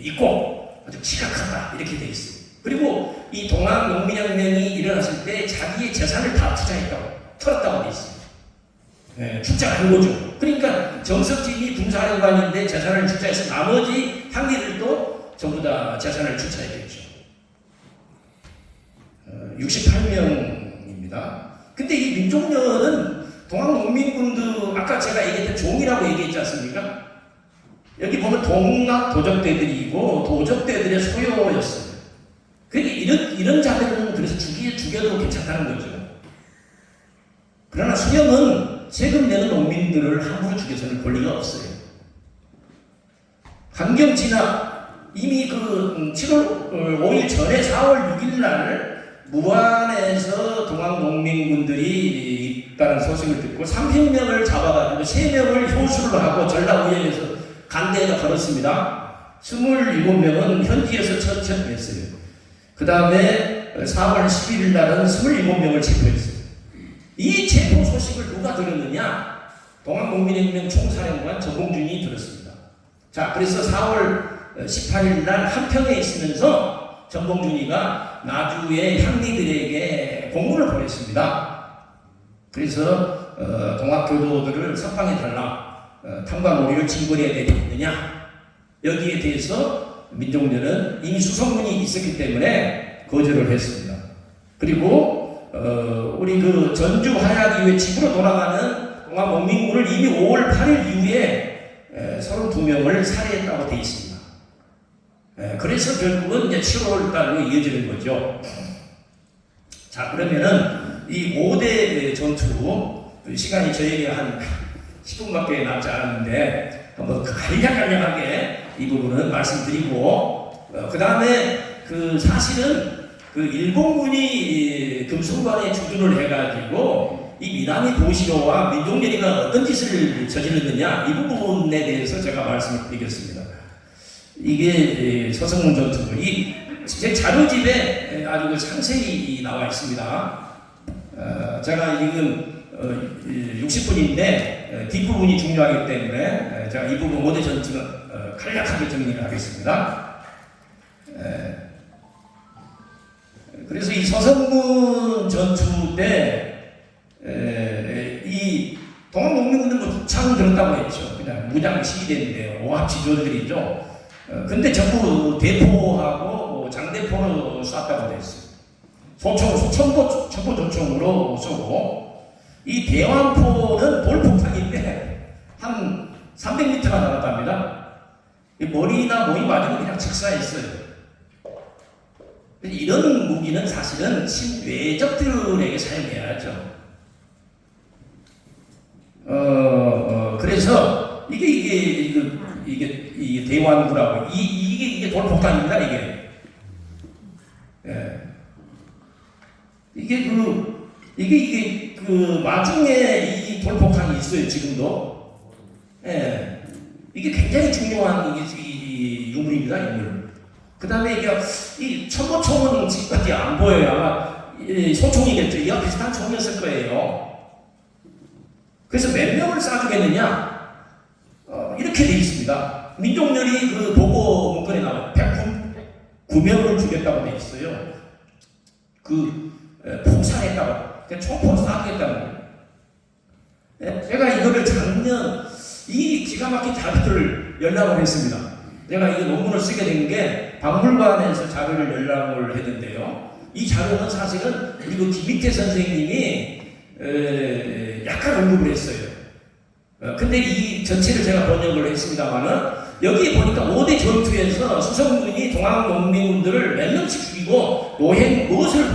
있고 아주 지각하다 이렇게 되어 있어요. 그리고 이 동학농민혁명이 일어났을 때 자기의 재산을 다 투자했다고 털었다고 되어 있어요. 투자한 거죠. 그러니까 정석진이 군사령관인데 재산을 투자해서 나머지 향리들도 전부 다 재산을 투자했겠죠. 68명입니다. 근데 이 민족련은 동학농민군도 아까 제가 얘기했던 종이라고 얘기했지 않습니까? 여기 보면 동학 도적대들이고 도적대들의 소요였어요. 그러니까 이런 자들은 그래서 죽여도 괜찮다는 거죠. 그러나 수령은 세금 내는 농민들을 함부로 죽여서는 권리가 없어요. 강경 진압 이미 7월 5일 전에 4월 6일 날 무안에서 동학농민군들이 있다는 소식을 듣고 30명을 잡아가지고 3명을 효수를 하고 전라우영에서 간대에다 걸었습니다. 27명은 현지에서 처치했어요. 그 다음에 4월 11일 날은 27명을 체포했어요. 이 체포 소식을 누가 들었느냐? 동학농민혁명 총사령관 전봉준이 들었습니다. 자, 그래서 4월 18일 날 한평에 있으면서 전봉준이가 나주의 향리들에게 공문을 보냈습니다. 그래서 동학교도들을 석방해달라. 탐관 오리를 징벌해야 되겠느냐? 여기에 대해서 민족련은 이미 수성문이 있었기 때문에 거절을 했습니다. 그리고 우리 전주 하약 이후에 집으로 돌아가는 동학농민군을 이미 5월 8일 이후에 32명을 살해했다고 되어 있습니다. 그래서 결국은 이제 7월 달로 이어지는 거죠. 자, 그러면은 이 5대 전투 시간이 저에게 한 10분밖에 남지 않았는데 한번 간략하게 이 부분은 말씀드리고, 그 다음에 그 사실은 그 일본군이 금수관에 주둔을 해가지고 이 미나미 고시로와 민족연이가 어떤 짓을 저질렀느냐, 이 부분에 대해서 제가 말씀을 드리겠습니다. 이게 서성문 전투, 제 자료집에 아주 상세히 나와 있습니다. 제가 지금 60분인데 뒷부분이 중요하기 때문에 제가 이 부분 모두 전투는 간략하게 정리를 하겠습니다. 그래서 이 서성문 전투 때 이 동학농민군은 뭐 창 들었다고 했죠. 그냥 무장 시위대인데요. 오합지졸들이죠. 근데 전부 대포하고 장대포로 쐈다고 되어 있어요. 첨보 조총으로 쏘고, 이 대왕포는 돌폭탄인데 한 300m가 나갔답니다. 머리나 몸이 맞으면 그냥 직사했어요. 이런 무기는 사실은 친외적들에게 사용해야죠. 그래서 이게 대왕구라고, 이게 돌폭탄입니다. 이게 마중에 이 돌폭탄이 있어요, 지금도. 이게 굉장히 중요한 유물입니다, 유물. 그 다음에 이 첨보총은 지금까지 안 보여요. 아마 소총이겠죠. 이와 비슷한 총이었을 거예요. 그래서 몇 명을 쏴주겠느냐? 이렇게 되어 있습니다. 민족연이 그 보고 문건에 나와요. 109명을 죽였다고 되어 있어요. 폭살했다고. 총포로 쏴주겠다는 거예요. 제가 이거를 작년, 이 기가 막힌 자료를 연락을 했습니다. 제가 이 논문을 쓰게 된 게 박물관에서 자료를 연락을 했는데요. 이 자료는 사실은 우리 김익태 선생님이 약간 언급을 했어요. 근데 이 전체를 제가 번역을 했습니다만은 여기에 보니까 5대 전투에서 수성군이 동학농민군들을 몇 명씩 죽이고 무엇을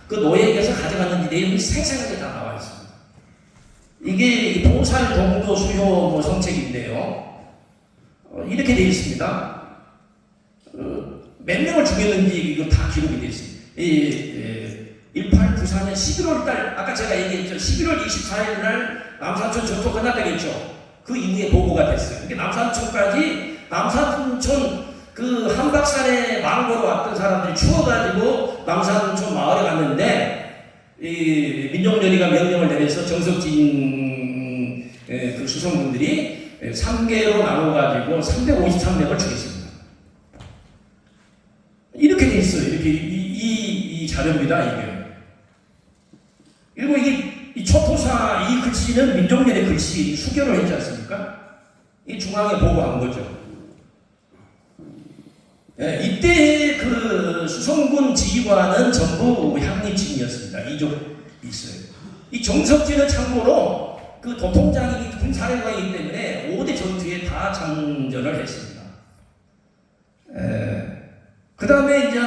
그 노예에게서 가져갔는지 내용이 생생하게 다 나와 있습니다. 이게 보살 동도 수효 성책인데요. 이렇게 되어 있습니다. 몇 명을 죽였는지 이거 다 기록이 되어 있습니다. 1894년 11월 달, 아까 제가 얘기했죠. 11월 24일 날 남산촌 전투 끝났다고 했죠. 그 이후에 보고가 됐어요. 남산촌 그 한박산에 망고로 왔던 사람들이 추워가지고 남산촌 마을에 갔는데, 이 민족연이가 명령을 내려서 정석진 그 수성군들이 3개로 나눠가지고 353명을 죽였습니다. 이렇게 돼 있어요. 이렇게 이 자료입니다. 이게. 그리고 이 초토사 이 글씨는 민족연의 글씨 수교를 했지 않습니까? 이 중앙에 보고한 거죠. 이때 그 수성군 지휘관은 전부 향리층이었습니다. 이족 있어요. 이 정석진은 참고로 그 도통장이기 군사령관이기 때문에 5대 전투에 다 참전을 했습니다. 그 다음에 이제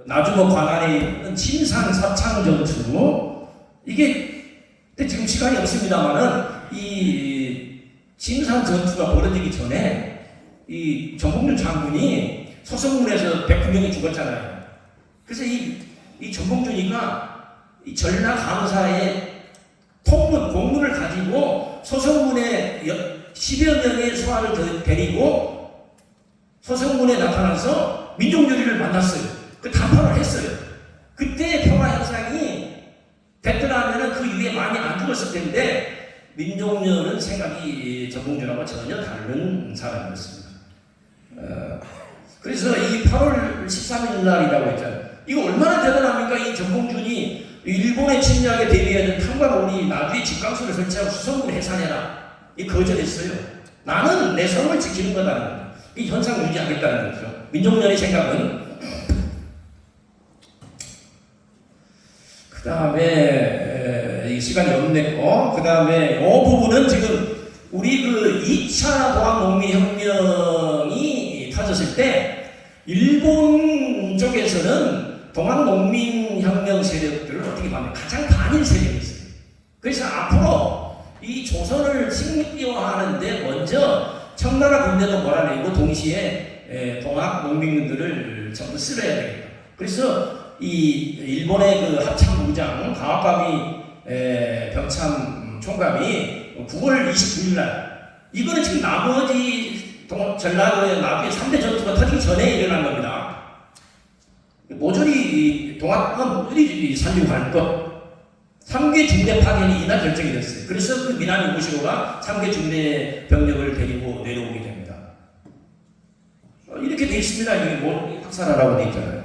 나주모 관할에 있는 침산 사창 전투, 이게 지금 시간이 없습니다만은 이 침산 전투가 벌어지기 전에 이 정봉준 장군이 서성문에서 109명이 죽었잖아요. 그래서 이 정봉준이가 이 전라 감사의 공문을 가지고 서성문에 10여 명의 소환을 데리고 서성문에 나타나서 민족연이를 만났어요. 그 담화를 했어요. 그때 평화 현상이 됐더라면 그 이후에 많이 안 죽었을 텐데, 민족연은 생각이 정봉준하고 전혀 다른 사람이었습니다. 그래서 이 8월 13일 날이라고 했잖아요. 이거 얼마나 대단합니까? 이 정봉준이 일본의 침략에 대비하는 탄광원이 나주에 집강소를 설치하고 수성군 해산해라. 이 거절했어요. 나는 내 성을 지키는 거다는 거죠. 이 현상 유지하겠다는 거죠. 민족연의 생각은. 그 다음에 이 시간이 없네요. 그 다음에 이 부분은 지금 우리 그 2차 동학농민혁명이 터졌을 때 일본 쪽에서는 동학농민혁명 세력들을 어떻게 보면 가장 반일 세력이 있어요. 그래서 앞으로 이 조선을 식민지화하는데 먼저 청나라 군대도 몰아내고 동시에 동학 농민들을 전부 쓸어야 되겠다. 그래서 이 일본의 그 합참부장 가와카미 병참 총감이 9월 29일 날, 이거는 지금 나머지 전라도의 나중에 3대 전투가 터지기 전에 일어난 겁니다. 모조리 동학은 모조리 살려갈 것. 3개 중대 파견이 이날 결정이 됐어요. 그래서 그 미나미 무시오가 3개 중대 병력을 데리고 내려오게 됩니다. 이렇게 돼 있습니다. 이게 뭐 학살하라고 돼 있잖아요.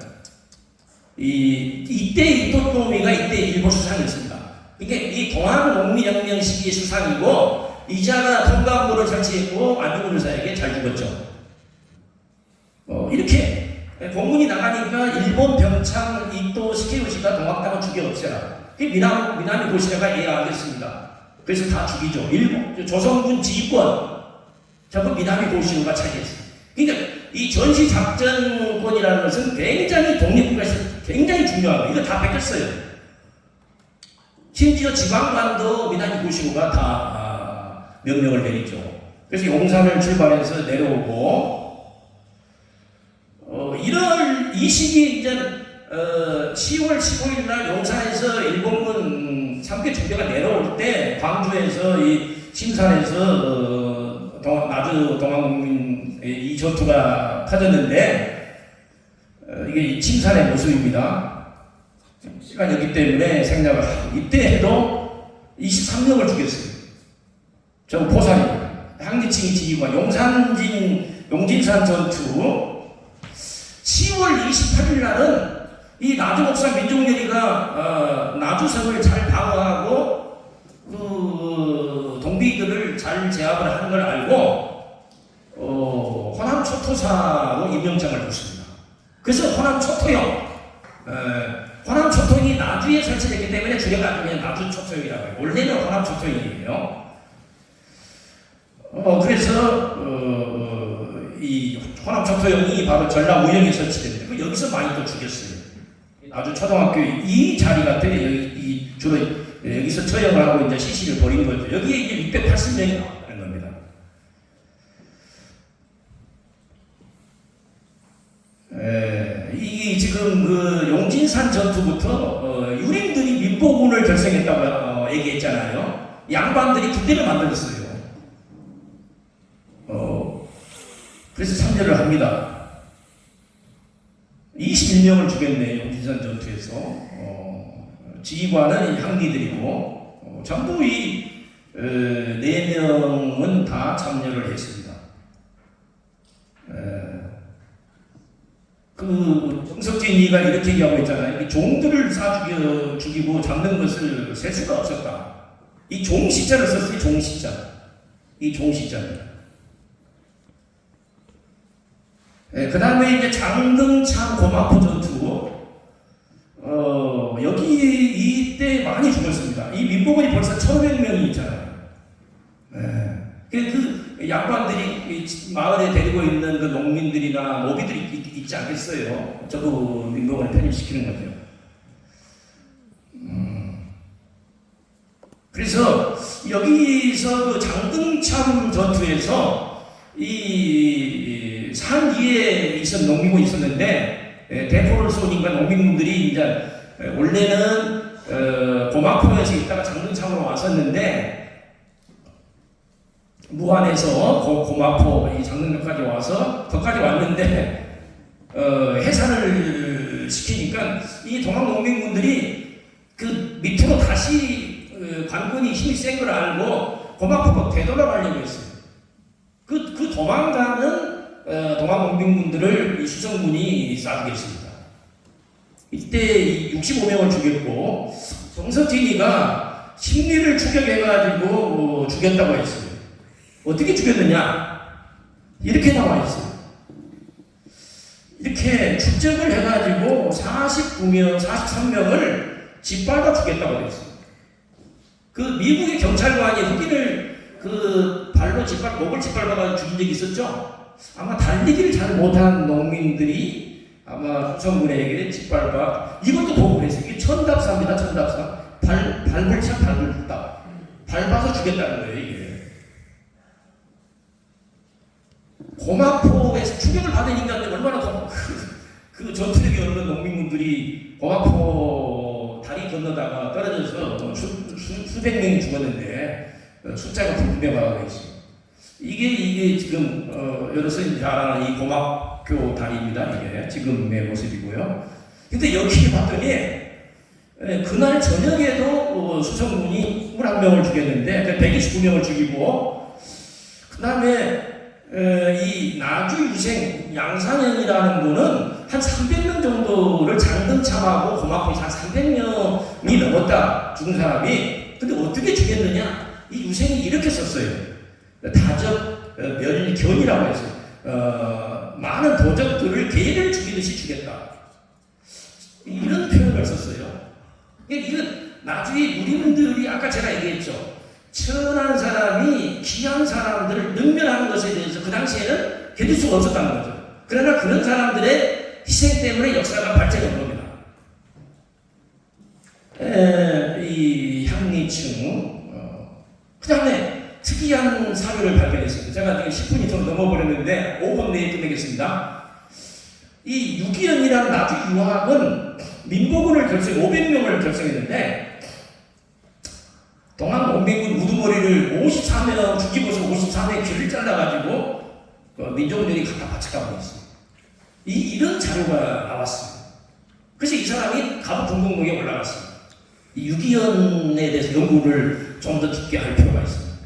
이때 이토토미가 이때 일본 수상이었습니다. 이게 이 동학농민혁명 시기의 수상이고, 이자가 통감부를 설치했고 안중근 의사에게 잘 죽었죠. 이렇게 공문이 나가니까 일본 병창 이토 시케요시가 동학당을 죽여 없애라. 미나미 고시라가 예 알겠습니다. 그래서 다 죽이죠. 일본 조선군 지휘권 전부 미나미 고시로가 차지했어요. 그러니까 이 전시 작전권이라는 것은 굉장히 독립국가에서 굉장히 중요하고, 이거 다 뺏겼어요. 심지어 지방관도 미나미 고시로가 다 명령을 내리죠. 그래서 용산을 출발해서 내려오고, 이 시기 이제 10월 15일 날 용산에서 일본군 3개 중대가 내려올 때 광주에서 이 심산에서 나주 동학농민 이 전투가 터졌는데, 이게 침산의 모습입니다. 시간이 없기 때문에 생략을 하고, 이때에도 23명을 죽였어요. 저 포산입니다. 항리칭 지휘관 용진산 전투 10월 28일 날은 이 나주 목사 민족연희가 나주성을 잘 방어하고 그 동비들을 잘 제압을 하는 걸 알고 호남 초토사로 임명장을 줬습니다. 그래서 호남 초토형, 호남 초토형이 나주에 설치됐기 때문에 줄여가 그냥 나주 초토형이라고 해요. 원래는 호남 초토형이에요. 그래서 이 호남 초토형이 바로 전라 우영에 설치됩니다. 여기서 많이 또 죽였어요. 나주 초등학교 이 자리 같은 여기 주로 여기서 처형을 하고 이제 시시를 벌인 거죠. 여기에 이제 680명이 나왔다는 겁니다. 이 지금 그 용진산 전투부터 유림들이 민보군을 결성했다고 얘기했잖아요. 양반들이 군대를 만들었어요. 그래서 참여를 합니다. 21명을 죽였네요. 용진산 전투에서. 지휘관은 향리들이고, 전부 이 4명은 다 참여를 했습니다. 그 정석진이가 이렇게 얘기하고 있잖아요. 종들을 죽이고 잡는 것을 셀 수가 없었다. 이 종시자를 썼어요. 종시자. 이 종시자입니다. 그 다음에 이제 장등창 고마포 전투, 여기 이때 많이 죽었습니다. 이 민복원이 벌써 1,500명이 있잖아요. 그 양반들이 마을에 데리고 있는 그 농민들이나 노비들이 있지 않겠어요? 저도 민복원을 편입시키는 거죠. 그래서 여기서 그 장등창 전투에서 이 산 위에 농민군이 있었는데, 대포를 쏘니까 농민군들이 이제 원래는 고마포에서 있다가 장등창으로 왔었는데, 무안에서 고마포 이 장등역까지 와서 거기까지 왔는데 해산을 시키니까 이 동학 농민군들이 그 밑으로 다시 관군이 힘이 센 걸 알고 고마포로 되돌아가려고 했어요. 그 도망가는 동학 농민군들을 이 수성군이 쏴주겠습니다. 이때 65명을 죽였고, 정석진이가 심리를 추격해가지고 죽였다고 했어요. 어떻게 죽였느냐? 이렇게 나와 있어요. 이렇게 추적을 해가지고 49명, 43명을 짓밟아 죽였다고 했어요. 그 미국의 경찰관이 흑인을 그 발로 목을 짓밟아가지고 죽인 적이 있었죠? 아마 달리기를 잘 못한 농민들이 아마 후성군에게 짓밟아, 이것도 보고 그랬어요. 이게 천답사입니다. 천답사. 발불차 발불답. 잘 봐서 주겠다는 거예요, 이게. 고마포에서 충격을 받은 인간들 얼마나 그 전투력이 없는 농민분들이 고마포 다리 건너다가 떨어져서 수백 명이 죽었는데 숫자가 불분명하고 있습니다. 이게 지금 여러분이 잘 아는 이 고막교 다리입니다. 이게 지금의 모습이고요. 근데 여기 봤더니 그날 저녁에도 수성군이 21명을 죽였는데 129명을 죽이고 그 다음에 이 나주 유생 양상현이라는 분은 한 300명 정도를 장등참하고 고막포에서 한 300명이 넘었다 죽은 사람이. 근데 어떻게 죽였느냐? 이 유생이 이렇게 썼어요. 다적 멸견이라고 해서 많은 도적들을 개를 죽이듯이 죽였다. 이런 표현을 썼어요. 이건 나중에 우리분들이 아까 제가 얘기했죠. 천한 사람이 귀한 사람들을 능멸하는 것에 대해서 그 당시에는 견딜 수가 없었다는 거죠. 그러나 그런 사람들의 희생 때문에 역사가 발전한 겁니다. 이 향리층, 그 다음에 특이한 사료를 발견했습니다. 제가 지금 10분이 좀 넘어버렸는데 5분 내에 끝내겠습니다. 이 유기현이라는 나주 유학은 민보군을 500명을 결성했는데 동안 농민군 우두머리를 54명 죽이고서 54명의 귀를 잘라가지고 민족들이 갖다 바쳐가고 있습니다. 이런 자료가 나왔습니다. 그래서 이 사람이 가부등록록에 올라갔습니다. 이 유기현에 대해서 연구를 좀 더 깊게 할 필요가 있습니다.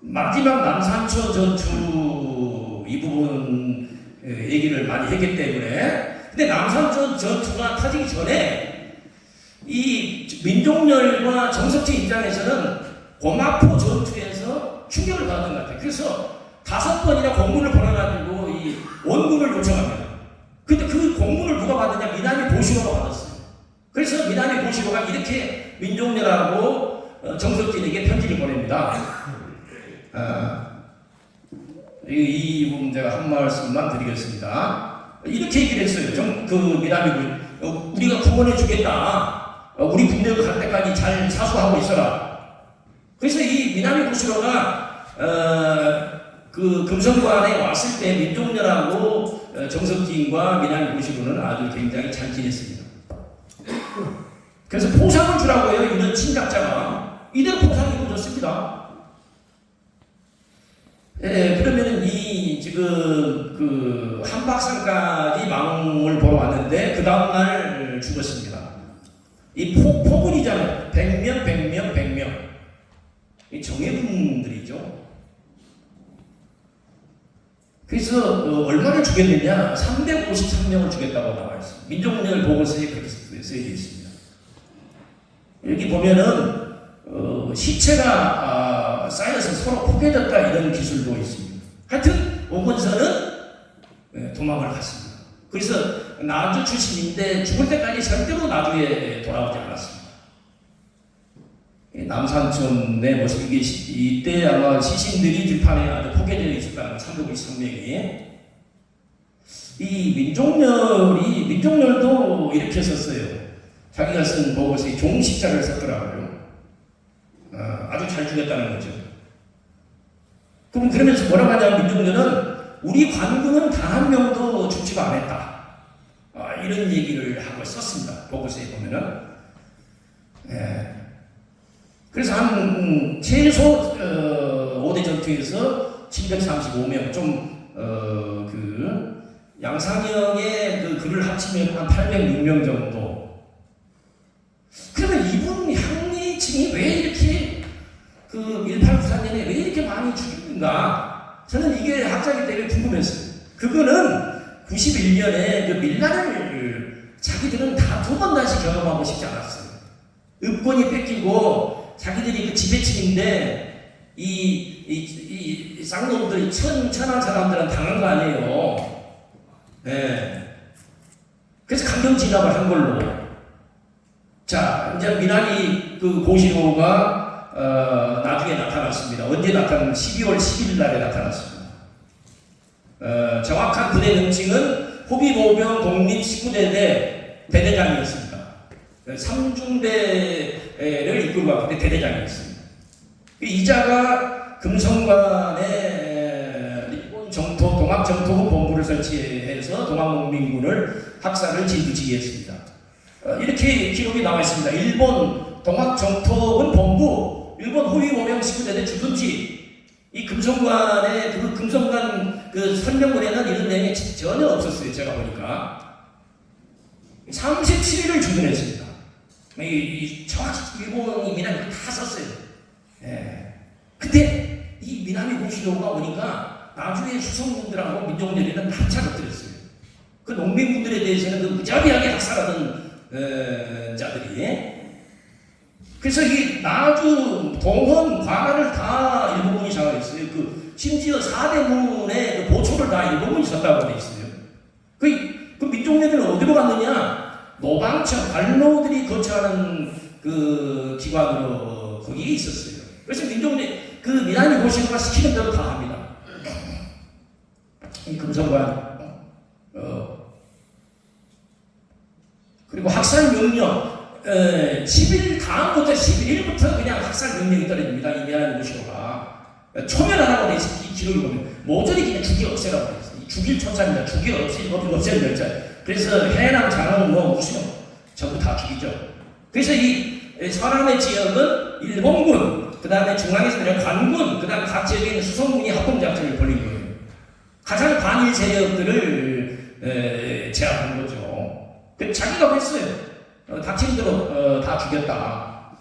마지막 남산천 전투 이 부분 얘기를 많이 했기 때문에 근데 남산천 전투가 터지기 전에 이 민족열과 정석진 입장에서는 고마포 전투에서 충격을 받았던 것 같아요. 그래서 5번이나 공문을 보내가지고 이 원군을 요청합니다. 근데 그 공문을 누가 받느냐? 미나미 고시로가 받았어요. 그래서 미나미 고시로가 이렇게 민족열하고 정석진에게 편지를 보냅니다. 이 부분 제가 한 말씀만 드리겠습니다. 이렇게 얘기를 했어요. 그 미나미 우리가 구원해 주겠다. 우리 군대가 갈 때까지 잘 사수하고 있어라. 그래서 이 미나미 고시로가 그 금성관에 왔을 때 민족열하고 정석진과 미나미 고시로는 아주 굉장히 잘 지냈습니다. 그래서 포상을 주라고 해요. 이런 침략자가 이대로 포상이 이루어졌습니다. 그러면은 이 지금 그 한박산까지 망을 보러 왔는데 그 다음날 죽었습니다. 이 포군이잖아요. 100명. 이 정예군들이죠. 그래서 얼마를 죽였느냐? 353명을 죽였다고 나와 있습니다. 민족열 보고서에 그렇게 쓰여져 있습니다. 여기 보면은 시체가 쌓여서 서로 포개졌다 이런 기술도 있습니다. 하여튼 오건선은 도망을 갔습니다. 그래서 나주 출신인데 죽을 때까지 절대로 나주에 돌아오지 않았습니다. 남산천의 모습이 이때 아마 시신들이 들판에 아주 포개져 있었다는 353명이. 이 민족열도 이렇게 썼어요. 자기가 쓴 보고서에 종식자를 썼더라고요. 아주 잘 죽였다는 거죠. 그러면서 뭐라고 하냐면 민족열은 우리 관군은 단 한 명도 죽지가 않았다. 이런 얘기를 하고 썼습니다. 보고서에 보면은. 그래서 한 최소 5대 전투에서 735명 그 양상형의 그 글을 합치면 한 806명 정도. 그러면 이분 향리층이 왜 이렇게 그 1894년에 왜 이렇게 많이 죽였는가? 저는 이게 학자이기 때문에 궁금했어요. 그거는 91년에 그 밀란을 자기들은 다 2번 다시 경험하고 싶지 않았어요. 읍권이 뺏기고 자기들이 그 지배층인데 이 쌍놈들이 천한 사람들은 당한 거 아니에요. 네. 그래서 강경 진압을 한 걸로. 자, 이제 미나리 그 고시로가 나중에 나타났습니다. 언제 나타났냐면 12월 10일 날에 나타났습니다. 정확한 부대 명칭은 호비보병 독립 19대대 대대장이었습니다. 3중대를 이끌고 왔는데 대대장이었습니다. 이자가 금성관에 일본 정토 동학정토군 본부를 설치해서 동학농민군을 학살을 진두지휘했습니다. 이렇게 기록이 나와 있습니다. 일본 동학정토군 본부, 일본 호위호명 19대대 주둔지, 이 금성관의 그 금성관 그 설명문에는 이런 내용이 전혀 없었어요. 제가 보니까 37일을 주둔했습니다. 정확히 일본이 미나미를 다 썼어요. 예. 근데 이 미나미 고시로가 오니까 나중에 수성군들하고 민족들이는 합차가 엎드렸어요. 그 농민군들에 대해서는 그 무자비하게 학살하던 자들이. 그래서 이 나주, 동원, 관할을 다 일본군이 장악했어요. 그 심지어 사대문의 그 보초를 다 일본군이 졌다고 돼 있어요. 그 민족들은 어디로 갔느냐? 노방청, 관로들이 거처하는 그 기관으로 거기에 있었어요. 그래서 민족들 그 미나미 고시로가 시키는 대로 다 합니다. 이 금성관 그리고 학살 명령 10일 다음부터 11일부터 그냥 학살 명령이 떨어집니다. 이 미나미 고시로가 초면 안 하고 내 기록이 보면 모조리 그냥 죽이 없애라고 돼 있어요. 죽일 천사입니다. 죽이 없애는 열자. 그래서 해남, 장흥, 무슨 전부 다 죽이죠. 그래서 이 서남의 지역은 일본군, 그 다음에 중앙에서는 관군, 그 다음에 각 지역에 있는 수성군이 합동작전을 벌린 거예요. 가장 반일 세력들을 제압한 거죠. 자기가 했어요. 닥친 대로 다 죽였다.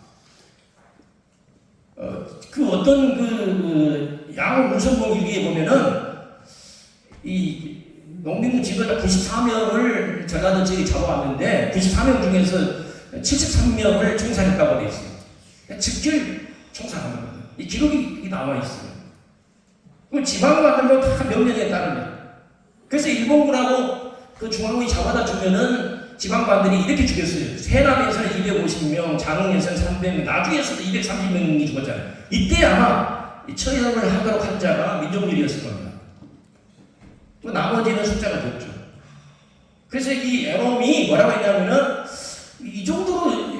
그 어떤 그 양호 문성공 일기에 보면은 이 농민군 지도자 94명을 전라도 지역에 잡아왔는데 94명 중에서 73명을 총살했다고 되어 있어요. 직결 총살한 겁니다. 이 기록이 나와 있어요. 그 지방관들도 다 명령에 따릅니다. 그래서 일본군하고 그 중앙군이 잡아다 주면은 지방관들이 이렇게 죽였어요. 세남에서는 250명, 장흥에서는 300명, 나주에서도 230명이 죽었잖아요. 이때 아마 처형을 하도록 한 자가 민족률이었을 겁니다. 나머지는 숫자가 적죠. 그래서 이 애롬이 뭐라고 했냐면은 이 정도로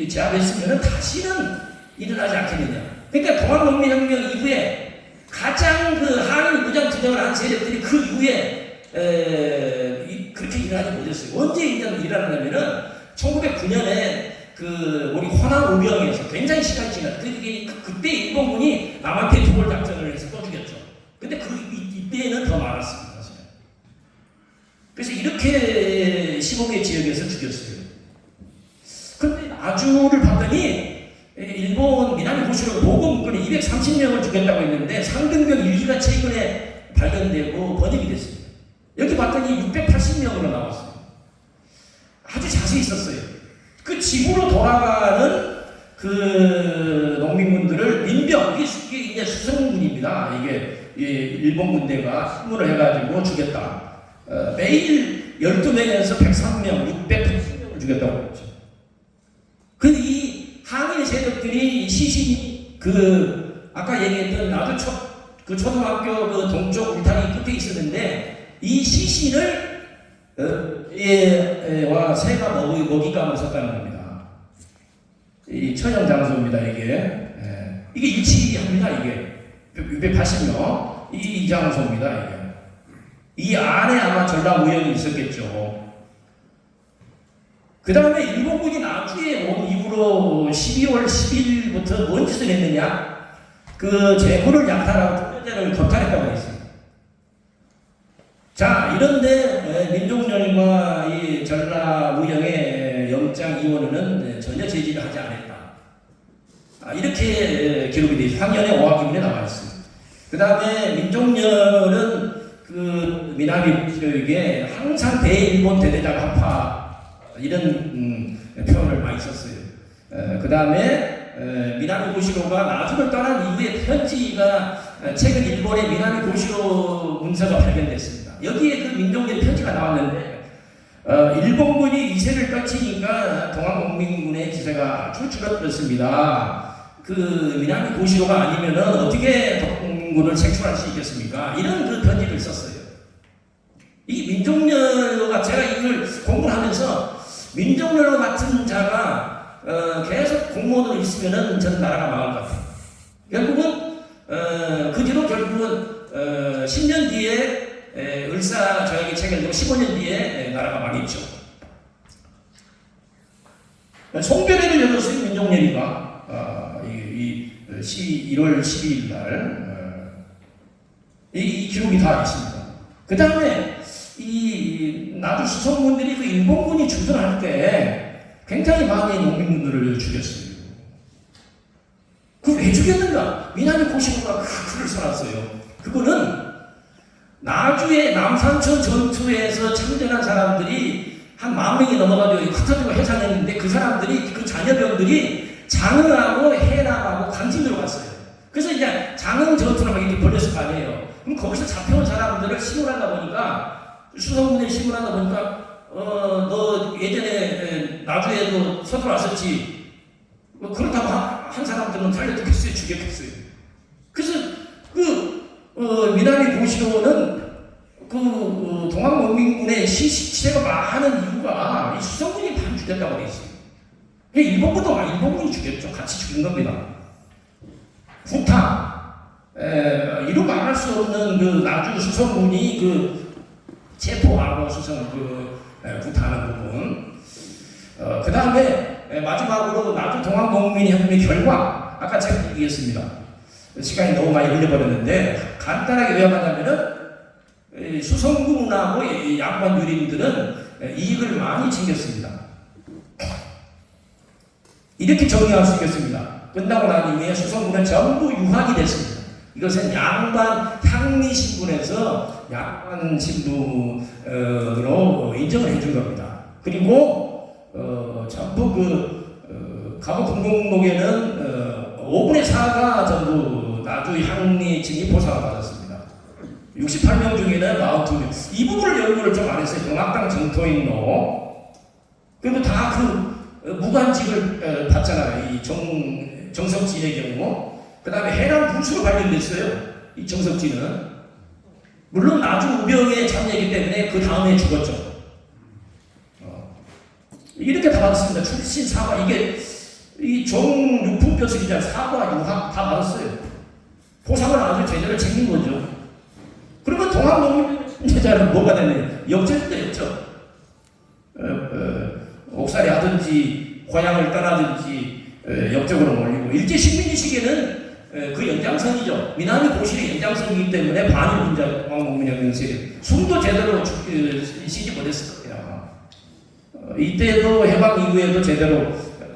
제압했으면 다시는 일어나지 않겠느냐. 그러니까 동학농민혁명 이후에 가장 그 한일 무장 투쟁을 한 세력들이 그 이후에 그렇게 일어나지 못했어요. 언제 일어나냐면은 1909년에 그 우리 호남 우병에서 굉장히 시간이 지났어요. 그때 일본군이 남한테 두골 작전을 해서 또 죽였죠. 근데 이때는 더 많았습니다. 그래서 이렇게 15개 지역에서 죽였어요. 그런데 나주를 봤더니 일본 미나미 고시로 보고문건에 230명을 죽였다고 했는데 상등병 일기가 최근에 발견되고 번역이 됐습니다. 여기 봤더니 680명으로 나왔어요. 아주 자세히 있었어요. 그 집으로 돌아가는 그 농민군들을 민병, 이게 이제 수성군입니다. 이게 일본 군대가 힘으로 해가지고 죽였다. 매일 12명에서 103명, 680명을 죽였다고 했죠. 근데 이 항일 세력들이 시신이 아까 얘기했던 나도 그 초등학교 그 동쪽 울타리 끝에 있었는데 이 시신을 와 새가 먹이감을 썼다는 겁니다. 이 처형 장소입니다. 이게 일치합니다. 이게 680명 이 장소입니다. 이게. 이 안에 아마 전라무역이 있었겠죠. 그 다음에 일본군이 나주에 온 이후로 12월 10일부터 뭔 짓을 했느냐? 그 재물을 약탈하고 통제를 겁탈했다고 했습니다. 자, 이런데 민족련과 이 전라무역의 영장이원은 전혀 제지를 하지 않았다. 이렇게 기록이 되어 있습니다. 황연의 오화기문에 나와 있습니다. 그 다음에 민족련은 그 미나미 지역에 항상 대일본 대대장 합파 이런 표현을 많이 썼어요. 그 다음에 미나미 고시로가 나주를 떠난 이후에 편지가 최근 일본의 미나미 고시로 문서가 발견됐습니다. 여기에 그 민족의 편지가 나왔는데 일본군이 이세를 떨치니까 동학농민군의 기세가 아주 줄어들었습니다. 그 미나미 고시로가 아니면은 어떻게 동학농민군을 색출할 수 있겠습니까? 이런 그 편지를 썼어요. 이 민족련과 제가 이걸 공부를 하면서 민족련과 같은 자가 계속 공무원으로 있으면은 저는 나라가 망할 것 같아요. 결국은 그 뒤로 결국은 10년 뒤에 을사저에게 체결되고 15년 뒤에 나라가 망했죠. 송별회를 열었어요. 민족예리가 1월 12일 날 이 기록이 다 있습니다. 그 다음에 이 나주 수성군들이 그 일본군이 주둔할 때 굉장히 많은 농민분들을 죽였어요. 그 왜 죽였는가? 미나미 고시고가 글을 써놨어요. 그거는 나주의 남산천 전투에서 참전한 사람들이 한 10,000명이 넘어가지고 흩어지고 해산했는데 그 사람들이 그 자녀병들이 장흥하고 해남하고 강진으로 갔어요. 그래서 이제 장흥 전투를 막 이렇게 벌였을 거 아니에요. 그럼 거기서 잡혀온 사람들을 신문하다 보니까 수성군에 신문하다 보니까 너 예전에 나주에도 서들어왔었지. 뭐 그렇다고 한 사람들은 살려두겠어요, 죽였겠어요. 그래서 미나미 고시로는 동학농민군의 시체가 많은 이유가 이 수성군이 반 죽였다고 돼 있어요. 일본군이 죽였죠. 같이 죽인 겁니다. 후타 이루 말할 수 없는 그 나주 수성군이 그 체포하고 수성 후타하는 부분. 그 다음에 마지막으로 나주 동학농민혁명의 결과 아까 제가 얘기했습니다. 시간이 너무 많이 흘려버렸는데 간단하게 요약하자면은 수성군하고 양반 유림들은 이익을 많이 챙겼습니다. 이렇게 정리할 수 있겠습니다. 끝나고 난 이후에 수성군은 전부 유학이 됐습니다. 이것은 양반 향리 신분에서 양반 신분으로 인정을 해준 겁니다. 그리고 전부 감옥공동록에는 5분의 4가 전부 나주 향리층이 보상을 받았습니다. 68명 중에는 42명. 이 부분을 연구를 좀 안 했어요. 동학당 정토인로. 그리고 다 무관직을 받잖아요. 이 정석진의 경우. 그 다음에 해남 군수로 발견됐어요. 이 정석진은. 물론 나주 우병에 참여했기 때문에 그 다음에 죽었죠. 이렇게 다 받았습니다. 출신 사과. 이게 이 정육품벼슬이자 사과, 유학 다 받았어요. 보상을 아주 제대로 챙긴 거죠. 그러면 동학농민제자는 뭐가 되느냐? 역전입니다, 역전. 옥살이 하든지 고향을 떠나든지 역적으로 몰리고 일제식민지 시기에는 그 연장선이죠. 미나미 고실의 연장선이기 때문에 반일분자 동학농민혁명 세력 숨도 제대로 쉬지 못했을 겁니다. 이때도 해방 이후에도 제대로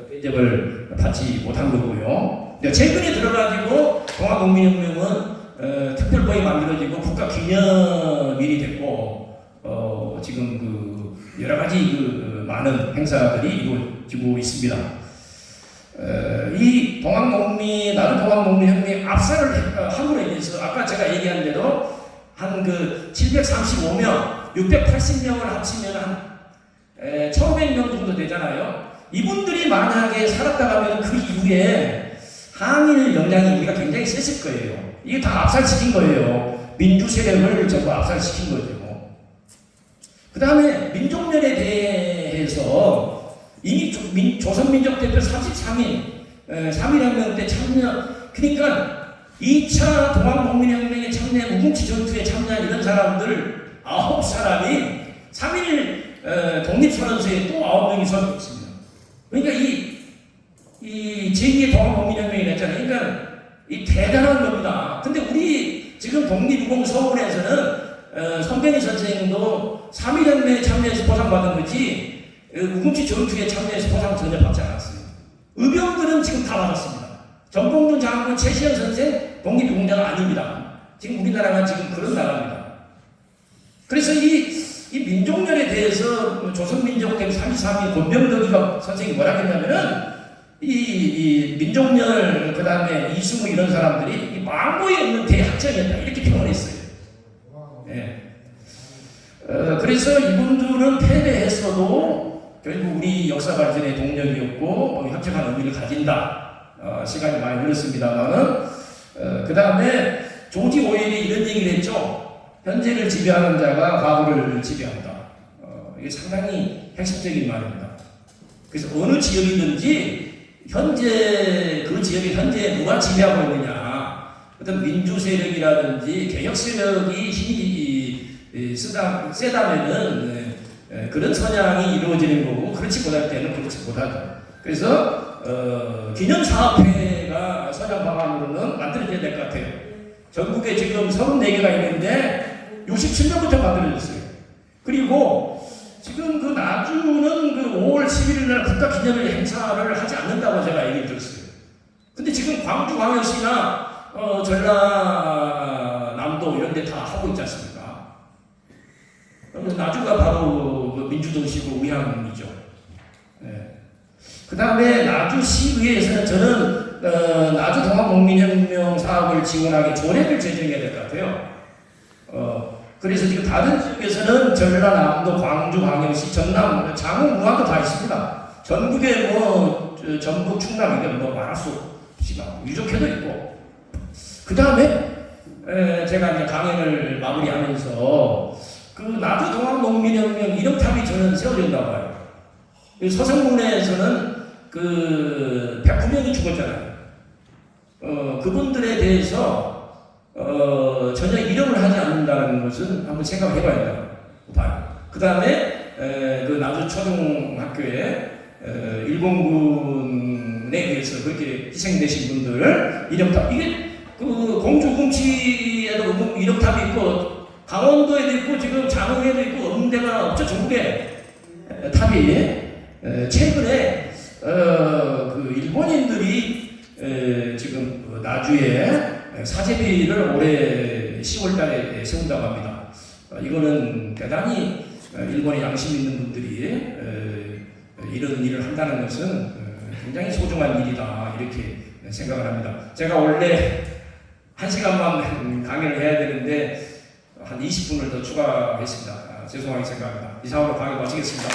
대접을 받지 못한 거고요. 최근에 들어가지고 동학농민혁명은 특별법이 만들어지고 국가기념일이 됐고 지금 여러 가지 많은 행사들이 이루어지고 있습니다. 이 나주 동학농민혁명의 압살을 함으로 인해서 아까 제가 얘기한 대로 한 735명, 680명을 합치면 한 1,500명 정도 되잖아요. 이분들이 만약에 살았다 가면 그 이후에 항일 영향이 우리가 굉장히 셌을 거예요. 이게 다 압살시킨 거예요. 민주 세력을 전부 압살시킨 거죠. 그 다음에 민족련에 대해서 이미 조선민족대표 33인 3.1혁명 때 참여, 그러니까 2차 동학농민혁명에 참여한 무궁치 전투에 참여한 이런 사람들 9사람이 3.1 독립선언서에 또 9명이 서고 있습니다. 그러니까 이 제2의 동학농민혁명이 됐잖아요. 그러니까 이 대단한 겁니다. 근데 우리 지금 독립유공 서울에서는 선배니 선생님도 3.1혁명에 참여해서 보상받은 거지 우금치 전투에 참여해서 보상 전혀 받지 않았어요. 의병들은 지금 다 받았습니다. 정봉준 장군, 최시현 선생 독립유공자가 아닙니다. 지금 우리나라가 지금 그런 나라입니다. 그래서 이 민족련에 대해서 조선민족 대표 33위 권병덕이가 선생이 뭐라 했냐면은 이 민족련 그 다음에 이승우 이런 사람들이 망고에 없는 대학정이었다 이렇게 표현했어요. 네. 그래서 이분들은 패배했어도 결국 우리 역사 발전의 동력이었고 혁혁한 의미를 가진다. 시간이 많이 흘렀습니다만은 그 다음에 조지 오웰이 이런 얘기를 했죠. 현재를 지배하는 자가 과거를 지배한다. 이게 상당히 핵심적인 말입니다. 그래서 어느 지역이든지 현재 그 지역이 현재 누가 지배하고 있느냐 어떤 민주 세력이라든지 개혁 세력이 힘이 세다면은 그런 선양이 이루어지는 거고, 그렇지 못할 때는 그렇지 못하죠. 그래서 기념사업회가 선양 방안으로는 만들어져야 될 것 같아요. 전국에 지금 34개가 있는데 67년부터 만들어졌어요. 그리고 지금 그 나주는 그 5월 11일 날 국가기념일 행사를 하지 않는다고 제가 얘기를 들었어요. 근데 지금 광주광역시나 전라남도 이런 데 다 하고 있지 않습니까? 나주가 바로 그 민주도시고 의향이죠. 네. 그 다음에 나주시의회에서는 저는 나주 동학농민혁명 사업을 지원하기 조례를 제정해야 될 것 같아요. 그래서 지금 다른 지역에서는 전라남도, 광주, 광역시, 전남, 장흥, 무안도 다 있습니다. 전국에 뭐 전북, 충남 이게 뭐 말할 수 없지만 유족회도 있고. 그 다음에 제가 이제 강연을 마무리하면서 그 나주 동학농민혁명 이름탑이 저는 세워진다고 봐요. 서성문에서는 그 109명이 죽었잖아요. 그분들에 대해서 전혀 이름을 하지 않는다는 것은 한번 생각해 봐야 된다고 봐요. 그 다음에 그 나주 초등학교에 일본군에 의해서 그렇게 희생되신 분들 이름탑, 이게 그 공주금치에도 이름탑이 있고 강원도에도 있고 지금 장흥에도 있고 없는 데가 없죠. 전국에 탑이 최근에 그 일본인들이 지금 나주에 사제비를 올해 10월달에 세운다고 합니다. 이거는 대단히 일본의 양심 있는 분들이 이런 일을 한다는 것은 굉장히 소중한 일이다 이렇게 생각을 합니다. 제가 원래 1시간만 강연을 해야 되는데 한 20분을 더 추가했습니다. 죄송하게 생각합니다. 이상으로 강의 마치겠습니다.